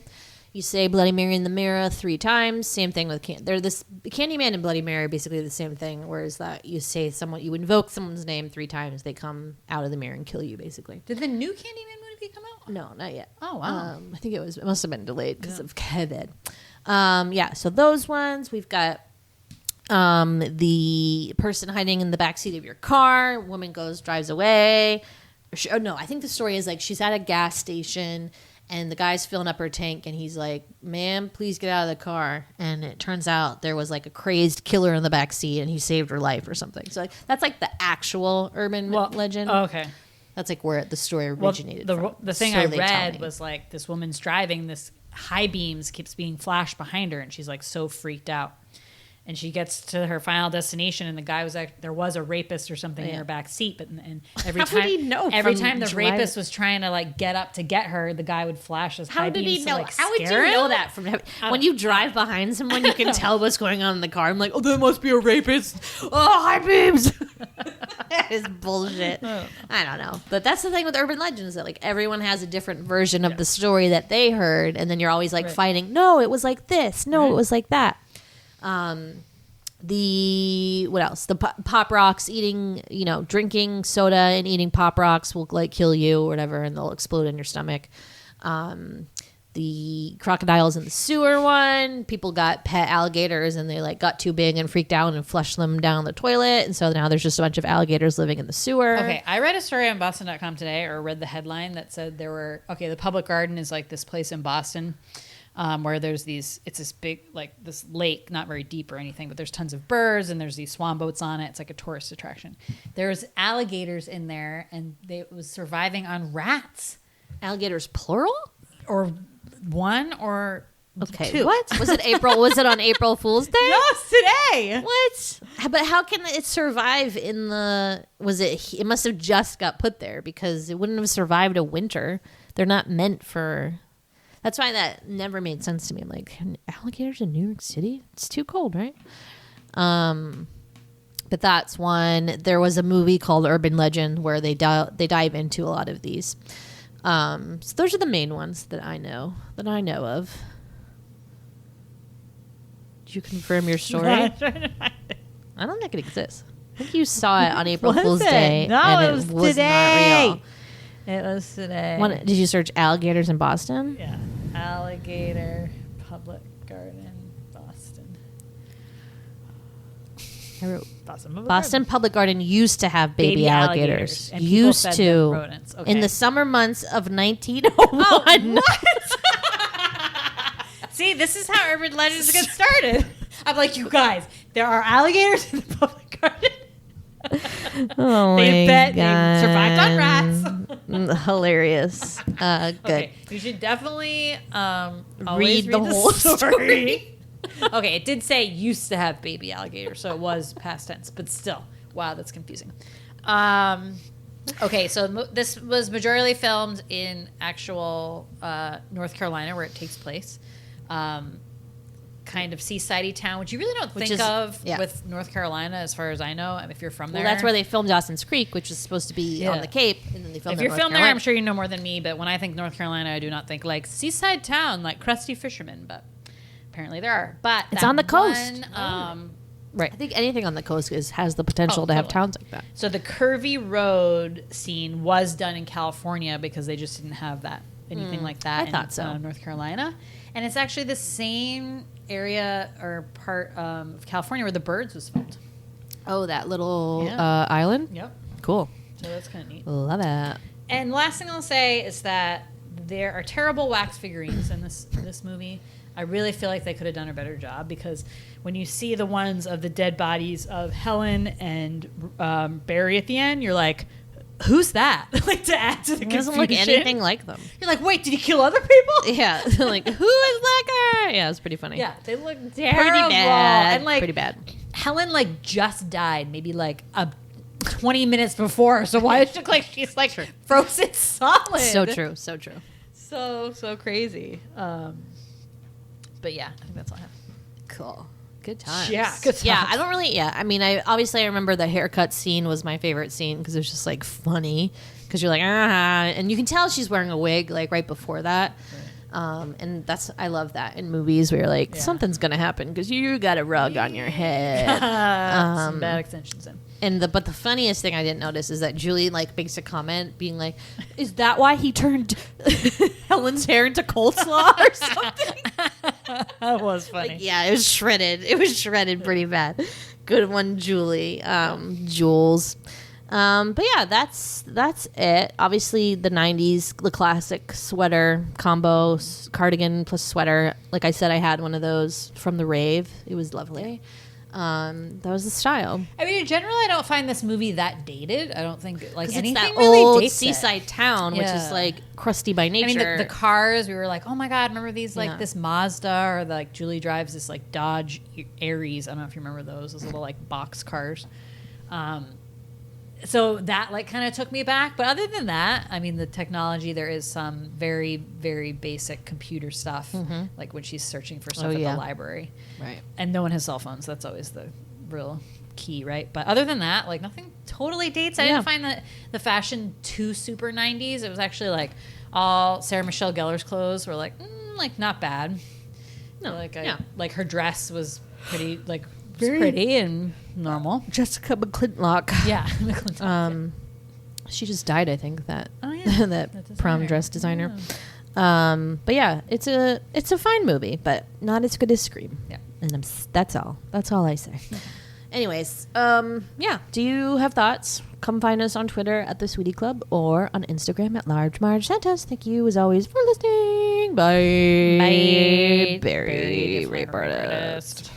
[SPEAKER 3] You say Bloody Mary in the mirror 3 times. Same thing with Candyman and Bloody Mary are basically the same thing. Whereas that you say you invoke someone's name 3 times, they come out of the mirror and kill you, basically.
[SPEAKER 4] Did the new Candyman movie come out?
[SPEAKER 3] No, not yet.
[SPEAKER 4] Oh wow.
[SPEAKER 3] I think it must have been delayed because of Kevin. So those ones we've got. The person hiding in the backseat of your car. Woman drives away. I think the story is like she's at a gas station and the guy's filling up her tank and he's like, "Ma'am, please get out of the car." And it turns out there was like a crazed killer in the backseat and he saved her life or something. So that's like the actual urban legend.
[SPEAKER 4] Oh, okay.
[SPEAKER 3] That's like where the story originated from.
[SPEAKER 4] The thing
[SPEAKER 3] So
[SPEAKER 4] I
[SPEAKER 3] they tell
[SPEAKER 4] read
[SPEAKER 3] me.
[SPEAKER 4] was like this woman's driving, this high beams keeps being flashed behind her, and she's like so freaked out. And she gets to her final destination, and the guy there was a rapist or something in her back seat. But every
[SPEAKER 3] How
[SPEAKER 4] time,
[SPEAKER 3] would he know
[SPEAKER 4] every
[SPEAKER 3] from
[SPEAKER 4] time the
[SPEAKER 3] driving?
[SPEAKER 4] rapist was trying to like get up to get her, the guy would flash his high
[SPEAKER 3] How did
[SPEAKER 4] beams
[SPEAKER 3] he
[SPEAKER 4] to,
[SPEAKER 3] know?
[SPEAKER 4] like,
[SPEAKER 3] How would you
[SPEAKER 4] scare
[SPEAKER 3] know
[SPEAKER 4] him?
[SPEAKER 3] that from when you drive behind someone? You can tell what's going on in the car. I'm like, oh, that must be a rapist. Oh, high beams. That is bullshit. I don't know, but that's the thing with urban legends that like everyone has a different version of the story that they heard, and then you're always like fighting. No, it was like this. No, it was like that. What else? The pop rocks, drinking soda and eating pop rocks will like kill you or whatever, and they'll explode in your stomach. The crocodiles in the sewer one, people got pet alligators and they like got too big and freaked out and flushed them down the toilet, and so now there's just a bunch of alligators living in the sewer.
[SPEAKER 4] Okay, I read a story on Boston.com today, or read the headline that said the Public Garden is like this place in Boston. Where it's this big, like this lake, not very deep or anything, but there's tons of birds and there's these swan boats on it. It's like a tourist attraction. There's alligators in there, and it was surviving on rats.
[SPEAKER 3] Alligators plural?
[SPEAKER 4] Or one or
[SPEAKER 3] Okay,
[SPEAKER 4] two.
[SPEAKER 3] what? Was it April? Was it on April Fool's Day?
[SPEAKER 4] Yes, today.
[SPEAKER 3] What? But how can it survive in the... It must have just got put there because it wouldn't have survived a winter. They're not meant for... That's why that never made sense to me. I'm like, alligators in New York City? It's too cold, right? But that's one. There was a movie called Urban Legend where they dive into a lot of these. So those are the main ones that I know of. Did you confirm your story? I don't think it exists. I think you saw it on April Fool's Day.
[SPEAKER 4] No,
[SPEAKER 3] and
[SPEAKER 4] it was today.
[SPEAKER 3] Not real.
[SPEAKER 4] It was today.
[SPEAKER 3] Did you search alligators in Boston?
[SPEAKER 4] Yeah. Alligator Public Garden, Boston.
[SPEAKER 3] I wrote
[SPEAKER 4] Boston
[SPEAKER 3] Boston Public Garden used to have baby alligators.
[SPEAKER 4] And people
[SPEAKER 3] Used
[SPEAKER 4] fed
[SPEAKER 3] to.
[SPEAKER 4] them rodents. Okay.
[SPEAKER 3] In the summer months of 1901.
[SPEAKER 4] See, this is how urban legends get started. I'm like, you guys, there are alligators in the public garden.
[SPEAKER 3] Oh
[SPEAKER 4] They
[SPEAKER 3] God.
[SPEAKER 4] survived on rats.
[SPEAKER 3] Hilarious. Good.
[SPEAKER 4] Okay, you should definitely always
[SPEAKER 3] Read the whole
[SPEAKER 4] story. Okay, it did say used to have baby alligator, so it was past tense, but still. Wow, that's confusing. Okay, so this was majorly filmed in actual North Carolina, where it takes place. Kind of seaside-y town, which you really don't think of with North Carolina, as far as I know. I mean, if you're from there,
[SPEAKER 3] Well, that's where they filmed Dawson's Creek, which is supposed to be on the Cape, and then they filmed.
[SPEAKER 4] If you're from there, I'm sure you know more than me. But when I think North Carolina, I do not think like seaside town, like crusty fishermen. But apparently there are. But
[SPEAKER 3] it's on the coast.
[SPEAKER 4] Right.
[SPEAKER 3] I think anything on the coast has the potential to have towns like that.
[SPEAKER 4] So the curvy road scene was done in California because they just didn't have anything like that in North Carolina. And it's actually the same area or part of California where The Birds was filmed.
[SPEAKER 3] Oh, that little island?
[SPEAKER 4] Yep.
[SPEAKER 3] Cool.
[SPEAKER 4] So that's kind of neat.
[SPEAKER 3] Love it.
[SPEAKER 4] And last thing I'll say is that there are terrible wax figurines in this movie. I really feel like they could have done a better job, because when you see the ones of the dead bodies of Helen and Barry at the end, you're like, who's that? Like, to add to the confusion.
[SPEAKER 3] It doesn't look anything like them.
[SPEAKER 4] You're like, wait, did he kill other people?
[SPEAKER 3] Yeah. Like, who is that guy? Yeah, it's pretty funny.
[SPEAKER 4] Yeah, they look terrible.
[SPEAKER 3] Pretty bad.
[SPEAKER 4] And like,
[SPEAKER 3] pretty bad.
[SPEAKER 4] Helen like just died maybe like 20 minutes before, so why does it look like she's like frozen solid?
[SPEAKER 3] So true. So true.
[SPEAKER 4] So crazy. But yeah, I think that's all I have.
[SPEAKER 3] Cool. Good times.
[SPEAKER 4] Yeah, good times.
[SPEAKER 3] Yeah, I don't really. Yeah, I mean, I remember the haircut scene was my favorite scene because it was just like funny, because you're like, and you can tell she's wearing a wig like right before that. Right. And I love that in movies where you're like, something's gonna happen because you got a rug on your head.
[SPEAKER 4] Some bad extensions in.
[SPEAKER 3] But the funniest thing I didn't notice is that Julie like makes a comment being like, "Is that why he turned Helen's hair into coleslaw or something?"
[SPEAKER 4] That was funny.
[SPEAKER 3] Like, yeah, it was shredded. It was shredded pretty bad. Good one, Julie. Jules. But yeah, that's it. Obviously, the 90s, the classic sweater combo, cardigan plus sweater. Like I said, I had one of those from the rave. It was lovely. That was the style.
[SPEAKER 4] I mean, in general, I don't find this movie that dated. I don't think like anything
[SPEAKER 3] it's that
[SPEAKER 4] really
[SPEAKER 3] old
[SPEAKER 4] dates
[SPEAKER 3] seaside town, which is like crusty by nature.
[SPEAKER 4] I mean, the cars, we were like, oh my God, remember these, like this Mazda, or like Julie drives this like Dodge Aries. I don't know if you remember those little like box cars. So that like kind of took me back. But other than that, I mean, the technology, there is some very, very basic computer stuff, like when she's searching for stuff at the library. Right. And no one has cell phones. That's always the real key, right? But other than that, like nothing totally dates. I didn't find the fashion too super 90s. It was actually like all Sarah Michelle Gellar's clothes were like, like not bad. No, like her dress was pretty like pretty and normal.
[SPEAKER 3] Jessica McClintock.
[SPEAKER 4] Yeah, McClintock.
[SPEAKER 3] She just died, I think. That
[SPEAKER 4] that
[SPEAKER 3] prom dress designer. Yeah. But yeah, it's a fine movie, but not as good as Scream. Yeah, and that's all. That's all I say. Anyways, yeah. Do you have thoughts? Come find us on Twitter at the Sweetie Club or on Instagram at Large Marge Santos. Thank you as always for listening. Bye.
[SPEAKER 4] Bye.
[SPEAKER 3] Barry, rape artist.